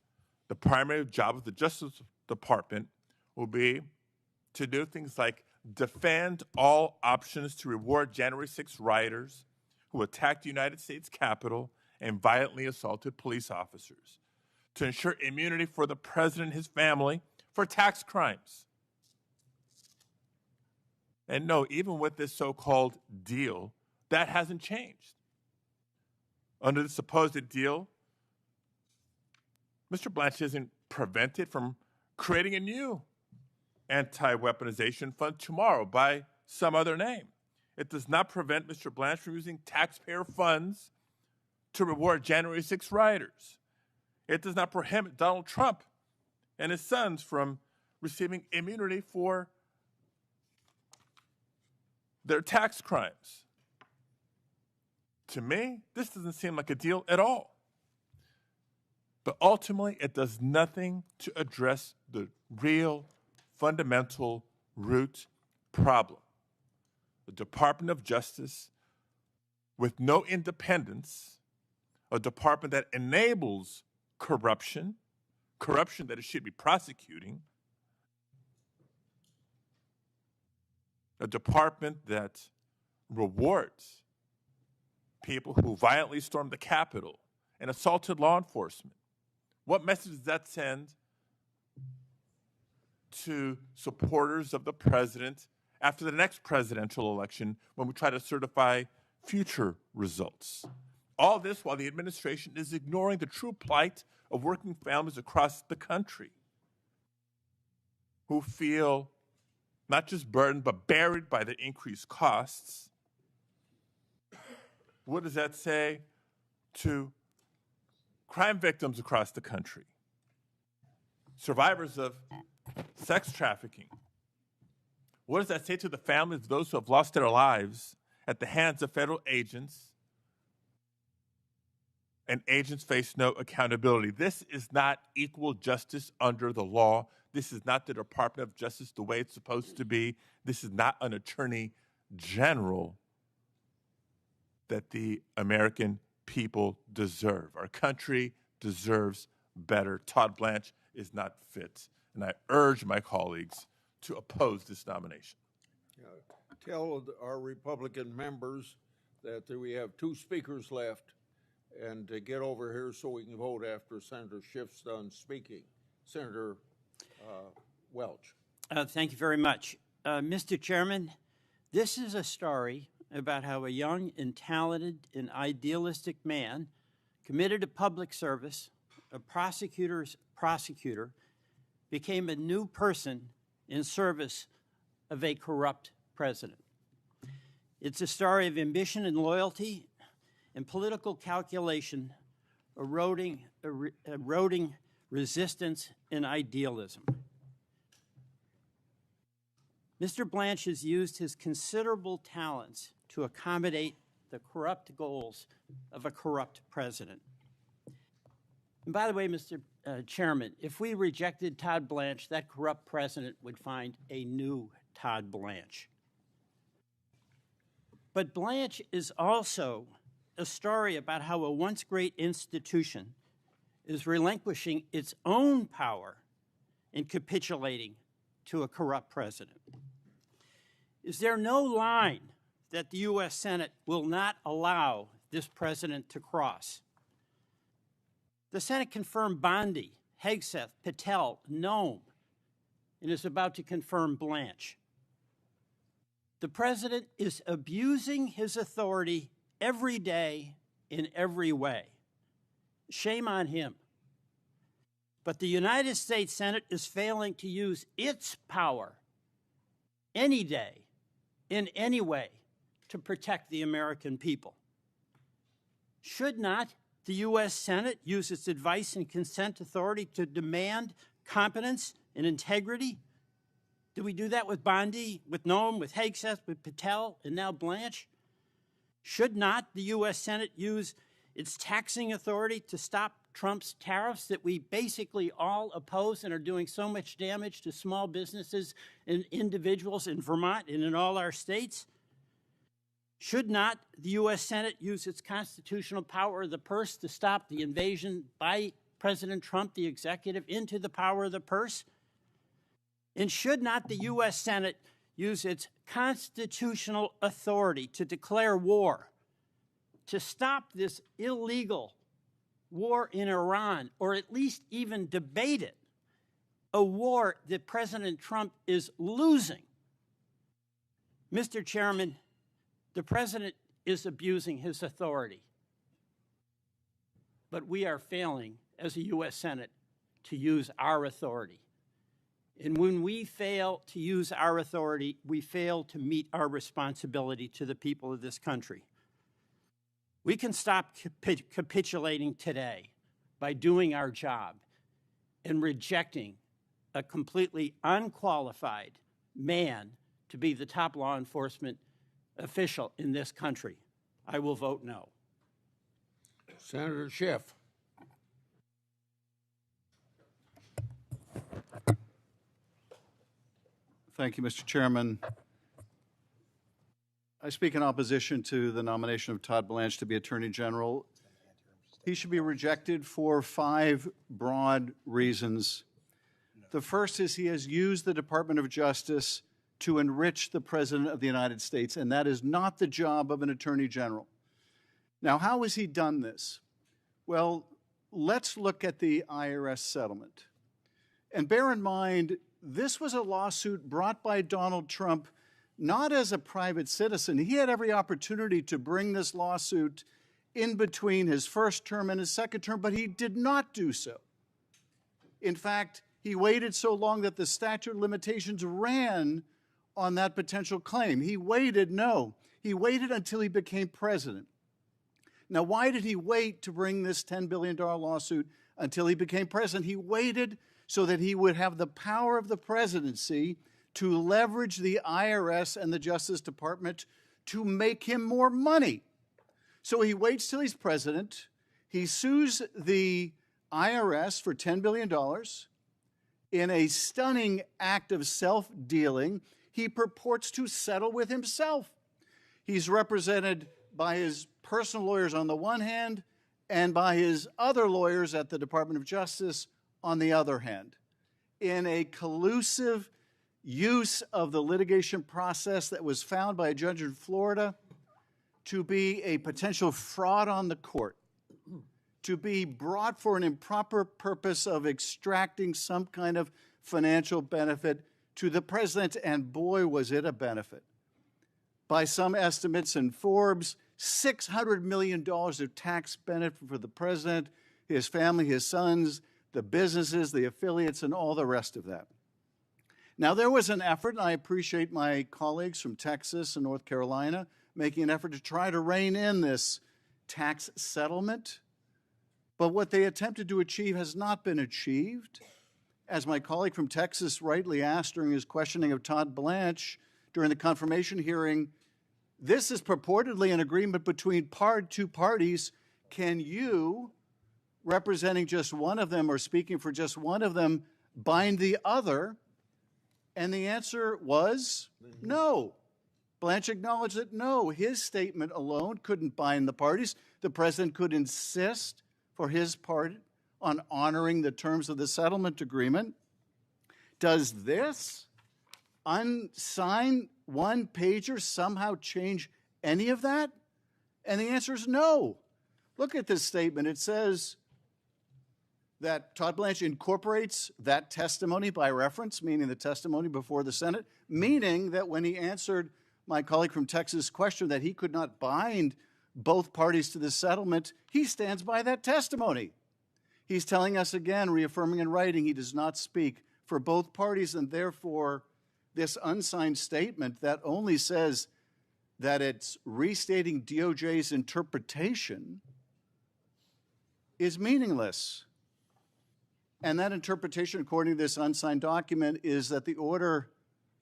[SPEAKER 11] the primary job of the Justice Department will be to do things like defend all options to reward January 6 rioters who attacked the United States Capitol and violently assaulted police officers, to ensure immunity for the president and his family for tax crimes. And no, even with this so-called deal, that hasn't changed. Under the supposed deal, Mr. Blanche isn't prevented from creating a new anti-weaponization fund tomorrow by some other name. It does not prevent Mr. Blanche from using taxpayer funds to reward January 6 rioters. It does not prohibit Donald Trump and his sons from receiving immunity for their tax crimes. To me, this doesn't seem like a deal at all. But ultimately, it does nothing to address the real, fundamental root problem. The Department of Justice, with no independence, a department that enables corruption that it should be prosecuting, a department that rewards people who violently stormed the Capitol and assaulted law enforcement. What message does that send to supporters of the president after the next presidential election when we try to certify future results? All this while the administration is ignoring the true plight of working families across the country who feel not just burdened, but buried by the increased costs. What does that say to crime victims across the country, survivors of sex trafficking? What does that say to the families of those who have lost their lives at the hands of federal agents, and agents face no accountability? This is not equal justice under the law. This is not the Department of Justice the way it's supposed to be. This is not an attorney general that the American people deserve. Our country deserves better. Todd Blanche is not fit, and I urge my colleagues to oppose this nomination.
[SPEAKER 1] Tell our Republican members that we have 2 speakers left, and to get over here so we can vote after Senator Schiff's done speaking. Senator Welch.
[SPEAKER 12] Thank you very much. Mr. Chairman, this is a story about how a young and talented and idealistic man committed to public service, a prosecutor's prosecutor, became a new person in service of a corrupt president. It's a story of ambition and loyalty and political calculation eroding resistance and idealism. Mr. Blanche has used his considerable talents to accommodate the corrupt goals of a corrupt president. And by the way, Mr. Chairman, if we rejected Todd Blanche, that corrupt president would find a new Todd Blanche. But Blanche is also a story about how a once great institution is relinquishing its own power and capitulating to a corrupt president. Is there no line that the U.S. Senate will not allow this president to cross? The Senate confirmed Bondi, Hegseth, Patel, Nome, and is about to confirm Blanche. The president is abusing his authority every day in every way. Shame on him. But the United States Senate is failing to use its power any day in any way to protect the American people? Should not the U.S. Senate use its advice and consent authority to demand competence and integrity? Do we do that with Bondi, with Noem, with Hegseth, with Patel, and now Blanche? Should not the U.S. Senate use its taxing authority to stop Trump's tariffs that we basically all oppose and are doing so much damage to small businesses and individuals in Vermont and in all our states? Should not the U.S. Senate use its constitutional power of the purse to stop the invasion by President Trump, the executive, into the power of the purse? And should not the U.S. Senate use its constitutional authority to declare war, to stop this illegal war in Iran, or at least even debate it, a war that President Trump is losing? Mr. Chairman, the president is abusing his authority, but we are failing as a U.S. Senate to use our authority. And when we fail to use our authority, we fail to meet our responsibility to the people of this country. We can stop capitulating today by doing our job and rejecting a completely unqualified man to be the top law enforcement official in this country. I will vote no.
[SPEAKER 1] Senator Schiff.
[SPEAKER 13] Thank you, Mr. Chairman. I speak in opposition to the nomination of Todd Blanche to be Attorney General. He should be rejected for 5 broad reasons. The first is he has used the Department of Justice to enrich the President of the United States, and that is not the job of an Attorney General. Now, how has he done this? Well, let's look at the IRS settlement. And bear in mind, this was a lawsuit brought by Donald Trump not as a private citizen. He had every opportunity to bring this lawsuit in between his first term and his second term, but he did not do so. In fact, he waited so long that the statute of limitations ran on that potential claim. He waited until he became president. Now, why did he wait to bring this $10 billion lawsuit until he became president? He waited so that he would have the power of the presidency to leverage the IRS and the Justice Department to make him more money. So he waits till he's president. He sues the IRS for $10 billion. In a stunning act of self-dealing, he purports to settle with himself. He's represented by his personal lawyers on the one hand and by his other lawyers at the Department of Justice on the other hand, in a collusive use of the litigation process that was found by a judge in Florida to be a potential fraud on the court, to be brought for an improper purpose of extracting some kind of financial benefit to the president, and boy, was it a benefit. By some estimates in Forbes, $600 million of tax benefit for the president, his family, his sons, the businesses, the affiliates, and all the rest of that. Now, there was an effort, and I appreciate my colleagues from Texas and North Carolina making an effort to try to rein in this tax settlement. But what they attempted to achieve has not been achieved. As my colleague from Texas rightly asked during his questioning of Todd Blanche during the confirmation hearing, this is purportedly an agreement between two parties. Can you, representing just one of them or speaking for just one of them, bind the other? And the answer was no. Blanche acknowledged that no, his statement alone couldn't bind the parties. The president could insist for his part on honoring the terms of the settlement agreement. Does this unsigned one-pager somehow change any of that? And the answer is no. Look at this statement. It says that Todd Blanche incorporates that testimony by reference, meaning the testimony before the Senate, meaning that when he answered my colleague from Texas' question that he could not bind both parties to the settlement, he stands by that testimony. He's telling us again, reaffirming in writing, he does not speak for both parties, and therefore this unsigned statement that only says that it's restating DOJ's interpretation is meaningless. And that interpretation, according to this unsigned document, is that the order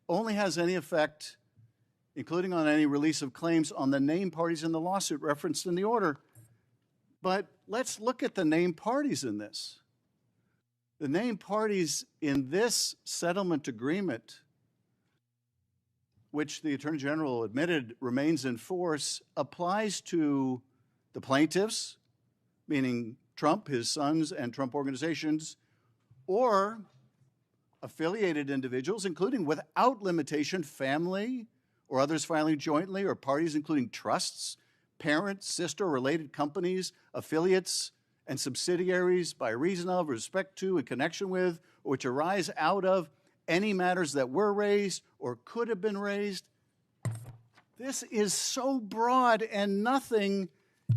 [SPEAKER 13] only has any effect, including on any release of claims, on the named parties in the lawsuit referenced in the order. But let's look at the named parties in this. The named parties in this settlement agreement, which the Attorney General admitted remains in force, applies to the plaintiffs, meaning Trump, his sons, and Trump organizations, or affiliated individuals, including without limitation family or others filing jointly, or parties including trusts, parent, sister, related companies, affiliates, and subsidiaries by reason of, respect to, in connection with, or which arise out of any matters that were raised or could have been raised. This is so broad, and nothing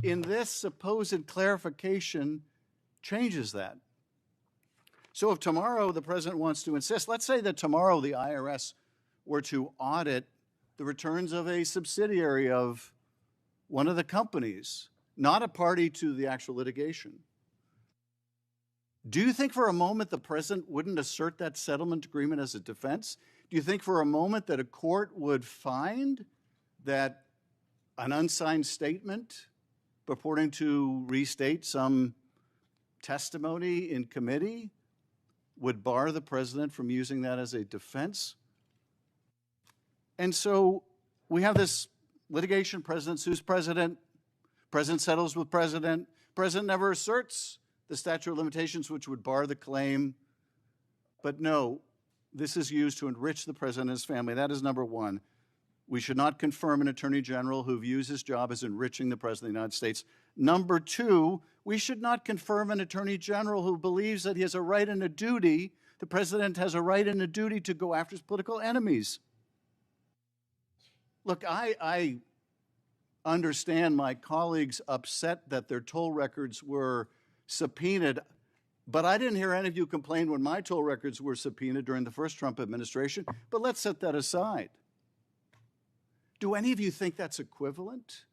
[SPEAKER 13] in this supposed clarification changes that. So if tomorrow the president wants to insist, let's say that tomorrow the IRS were to audit the returns of a subsidiary of one of the companies, not a party to the actual litigation. Do you think for a moment the president wouldn't assert that settlement agreement as a defense? Do you think for a moment that a court would find that an unsigned statement purporting to restate some testimony in committee would bar the president from using that as a defense? And so we have this litigation, president sues president settles with president never asserts the statute of limitations which would bar the claim. But no, this is used to enrich the president and his family. That is number one. We should not confirm an attorney general who views his job as enriching the president of the United States. Number two, we should not confirm an attorney general who believes that he has a right and a duty, the president has a right and a duty to go after his political enemies. Look, I understand my colleagues upset that their toll records were subpoenaed, but I didn't hear any of you complain when my toll records were subpoenaed during the first Trump administration. But let's set that aside. Do any of you think that's equivalent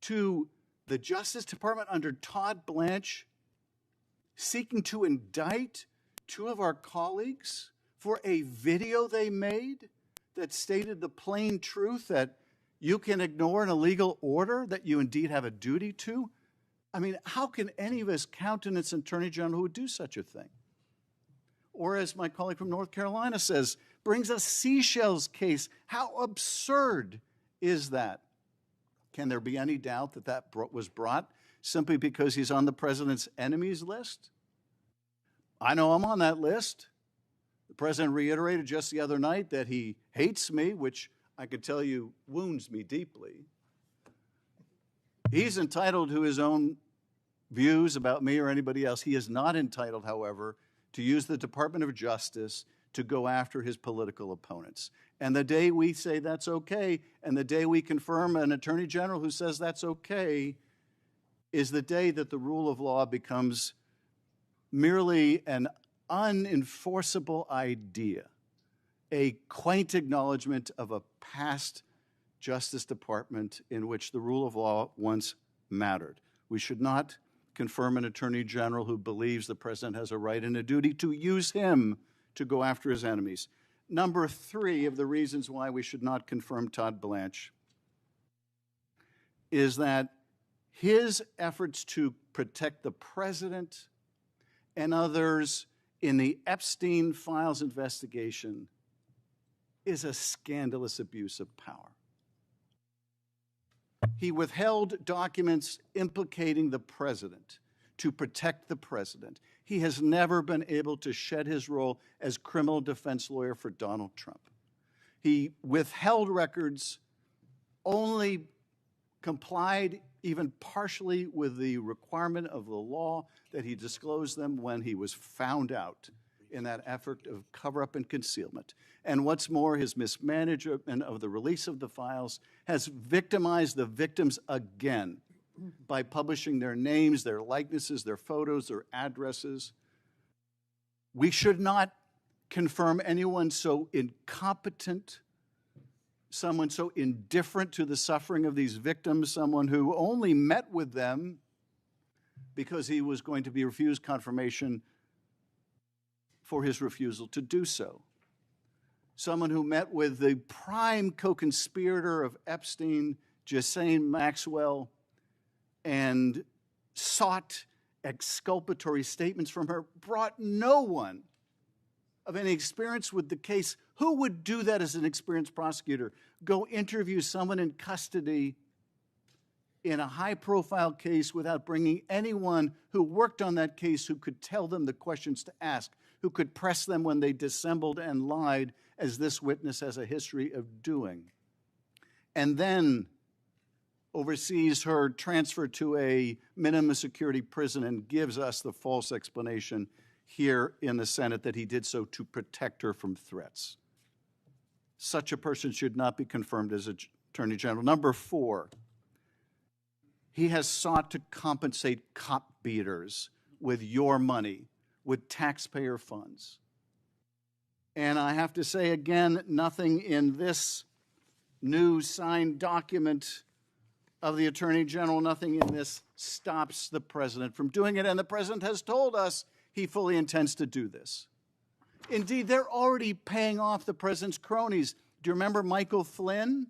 [SPEAKER 13] to the Justice Department under Todd Blanche seeking to indict two of our colleagues for a video they made that stated the plain truth that you can ignore an illegal order that you indeed have a duty to? I mean, how can any of us countenance an attorney general who would do such a thing? Or as my colleague from North Carolina says, brings a seashells case. How absurd is that? Can there be any doubt that that was brought simply because he's on the president's enemies list? I know I'm on that list. The president reiterated just the other night that he hates me, which I could tell you wounds me deeply. He's entitled to his own views about me or anybody else. He is not entitled, however, to use the Department of Justice to go after his political opponents. And the day we say that's okay, and the day we confirm an attorney general who says that's okay, is the day that the rule of law becomes merely an unenforceable idea, a quaint acknowledgement of a past Justice Department in which the rule of law once mattered. We should not confirm an attorney general who believes the president has a right and a duty to use him to go after his enemies. Number three of the reasons why we should not confirm Todd Blanche is that his efforts to protect the president and others in the Epstein files investigation is a scandalous abuse of power. He withheld documents implicating the president to protect the president. He has never been able to shed his role as criminal defense lawyer for Donald Trump. He withheld records, only complied even partially with the requirement of the law that he disclose them when he was found out in that effort of cover-up and concealment. And what's more, his mismanagement of the release of the files has victimized the victims again by publishing their names, their likenesses, their photos, their addresses. We should not confirm anyone so incompetent, someone so indifferent to the suffering of these victims, someone who only met with them because he was going to be refused confirmation for his refusal to do so. Someone who met with the prime co-conspirator of Epstein, Ghislaine Maxwell, and sought exculpatory statements from her, brought no one of any experience with the case. Who would do that as an experienced prosecutor? Go interview someone in custody in a high-profile case without bringing anyone who worked on that case who could tell them the questions to ask, who could press them when they dissembled and lied, as this witness has a history of doing. And then oversees her transfer to a minimum security prison and gives us the false explanation here in the Senate that he did so to protect her from threats. Such a person should not be confirmed as Attorney General. Number 4, he has sought to compensate cop beaters with your money, with taxpayer funds. And I have to say again, nothing in this new signed document of the Attorney General, nothing in this stops the President from doing it. And the President has told us he fully intends to do this. Indeed, they're already paying off the President's cronies. Do you remember Michael Flynn,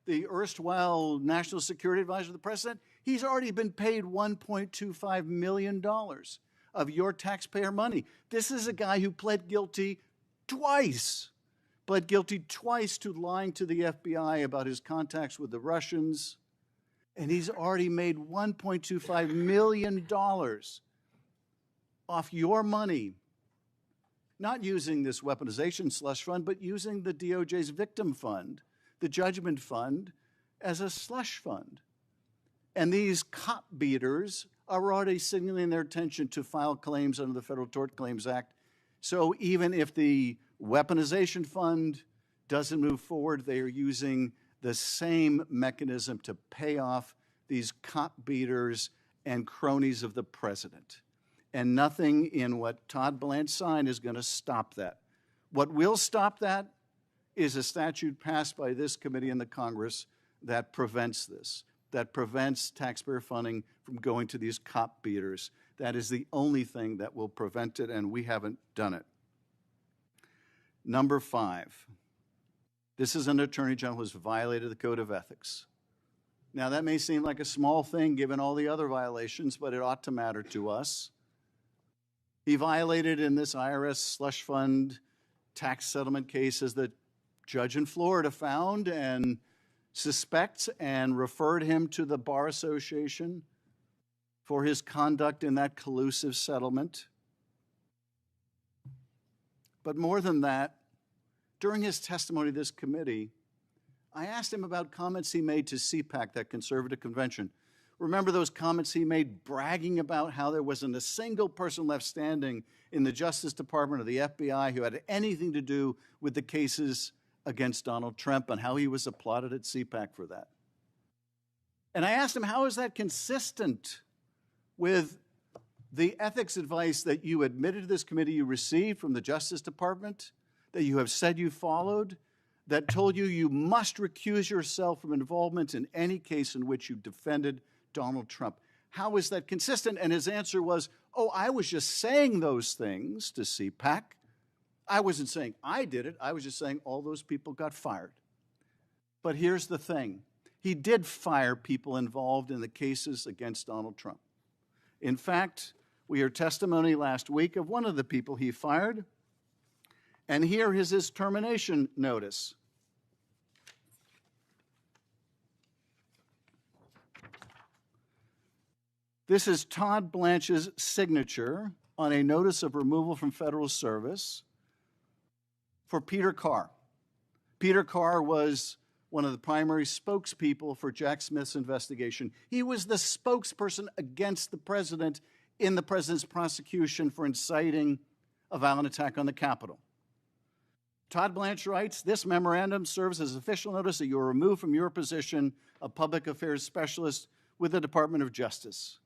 [SPEAKER 13] the erstwhile National Security Advisor to the President? He's already been paid $1.25 million of your taxpayer money. This is a guy who pled guilty twice to lying to the FBI about his contacts with the Russians, and he's already made $1.25 million off your money, not using this weaponization slush fund, but using the DOJ's victim fund, the judgment fund, as a slush fund. And these cop beaters are already signaling their intention to file claims under the Federal Tort Claims Act. So even if the weaponization fund doesn't move forward, they are using the same mechanism to pay off these cop beaters and cronies of the President. And nothing in what Todd Blanche signed is going to stop that. What will stop that is a statute passed by this committee in the Congress that prevents this, that prevents taxpayer funding from going to these cop beaters. That is the only thing that will prevent it, and we haven't done it. Number 5, this is an Attorney General who has violated the Code of Ethics. Now, that may seem like a small thing given all the other violations, but it ought to matter to us. He violated in this IRS slush fund tax settlement case, as the judge in Florida found and suspects, and referred him to the Bar Association for his conduct in that collusive settlement. But more than that, during his testimony to this committee, I asked him about comments he made to CPAC, that conservative convention. Remember those comments he made bragging about how there wasn't a single person left standing in the Justice Department or the FBI who had anything to do with the cases against Donald Trump, and how he was applauded at CPAC for that. And I asked him, how is that consistent with the ethics advice that you admitted to this committee you received from the Justice Department, that you have said you followed, that told you you must recuse yourself from involvement in any case in which you defended Donald Trump? How is that consistent? And his answer was, oh, I was just saying those things to CPAC. I wasn't saying I did it. I was just saying all those people got fired. But here's the thing. He did fire people involved in the cases against Donald Trump. In fact, we heard testimony last week of one of the people he fired, and here is his termination notice. This is Todd Blanche's signature on a notice of removal from federal service for Peter Carr. Peter Carr was one of the primary spokespeople for Jack Smith's investigation. He was the spokesperson against the president in the president's prosecution for inciting a violent attack on the Capitol. Todd Blanche writes, this memorandum serves as official notice that you are removed from your position of public affairs specialist with the Department of Justice.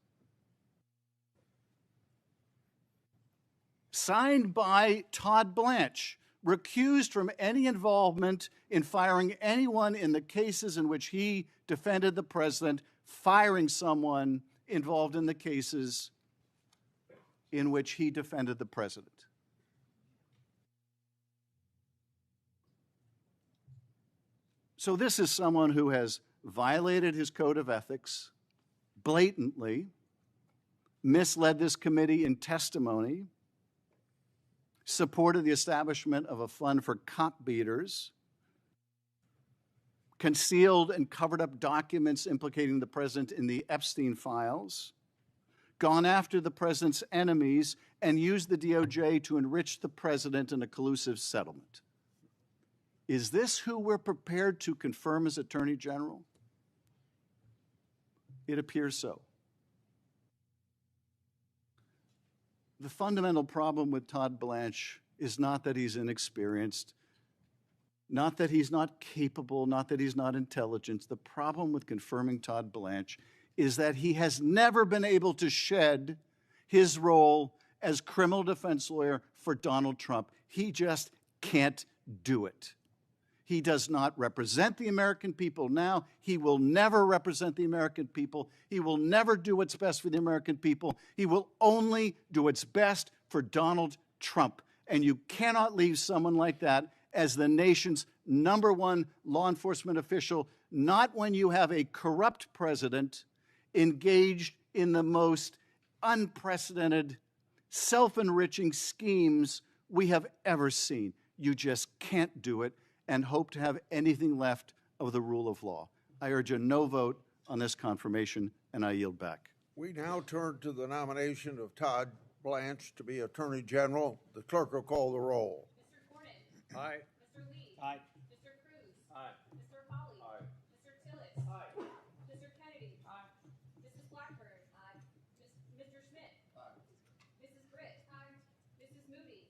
[SPEAKER 13] signed by Todd Blanche, recused from any involvement in firing anyone in the cases in which he defended the president, firing someone involved in the cases in which he defended the president. So this is someone who has violated his code of ethics blatantly, misled this committee in testimony, supported the establishment of a fund for cop beaters, concealed and covered up documents implicating the president in the Epstein files, gone after the president's enemies, and used the DOJ to enrich the president in a collusive settlement. Is this who we're prepared to confirm as Attorney General? It appears so. The fundamental problem with Todd Blanche is not that he's inexperienced, not that he's not capable, not that he's not intelligent. The problem with confirming Todd Blanche is that he has never been able to shed his role as criminal defense lawyer for Donald Trump. He just can't do it. He does not represent the American people now. He will never represent the American people. He will never do what's best for the American people. He will only do what's best for Donald Trump. And you cannot leave someone like that as the nation's #1 law enforcement official, not when you have a corrupt president engaged in the most unprecedented, self-enriching schemes we have ever seen. You just can't do it and hope to have anything left of the rule of law. I urge a no vote on this confirmation, and I yield back.
[SPEAKER 1] We now turn to the nomination of Todd Blanche to be Attorney General. The clerk will call the roll.
[SPEAKER 14] Mr. Cornyn.
[SPEAKER 1] Aye.
[SPEAKER 14] Mr. Lee.
[SPEAKER 7] Aye.
[SPEAKER 14] Mr. Cruz.
[SPEAKER 7] Aye.
[SPEAKER 14] Mr. Hawley.
[SPEAKER 7] Aye.
[SPEAKER 14] Mr. Tillis.
[SPEAKER 7] Aye.
[SPEAKER 14] Mr. Kennedy. Mrs. Blackburn. Mr. Schmidt. Mrs. Britt. Mrs. Moody.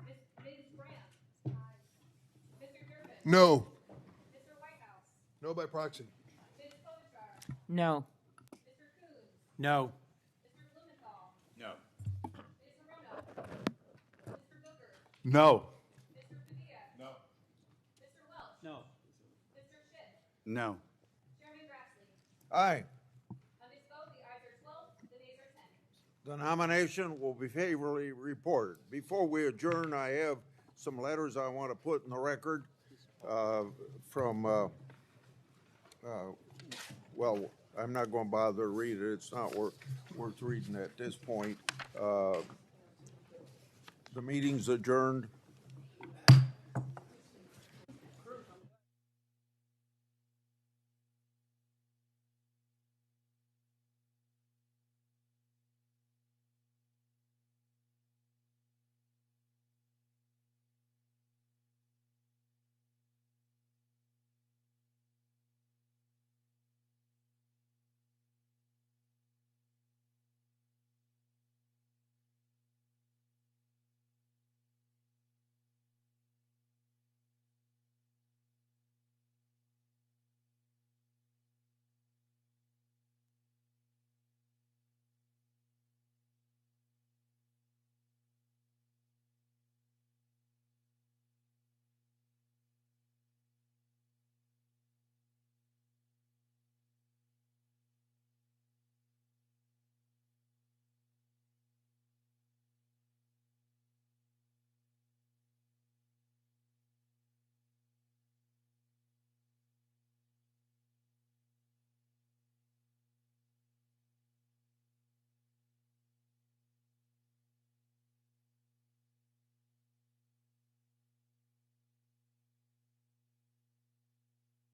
[SPEAKER 14] Ms. Graham. Mr. Durbin.
[SPEAKER 2] No.
[SPEAKER 14] Mr. Whitehouse.
[SPEAKER 2] No by proxy.
[SPEAKER 14] Ms. Klobuchar.
[SPEAKER 6] No.
[SPEAKER 14] Mr. Coons.
[SPEAKER 7] No.
[SPEAKER 14] Mr. Blumenthal.
[SPEAKER 8] No.
[SPEAKER 14] Ms. Rono. Mr. Booker.
[SPEAKER 10] No.
[SPEAKER 14] Mr. Padilla.
[SPEAKER 8] No.
[SPEAKER 14] Mr. Welch.
[SPEAKER 7] No.
[SPEAKER 14] Mr. Schiff.
[SPEAKER 13] No.
[SPEAKER 14] Chairman Grassley.
[SPEAKER 1] Aye.
[SPEAKER 14] On this vote, the ayes are 12, the nays are 10.
[SPEAKER 1] The nomination will be favorably reported. Before we adjourn, I have some letters I want to put in the record from, well, I'm not going to bother to read it. It's not worth reading at this point. The meeting's adjourned.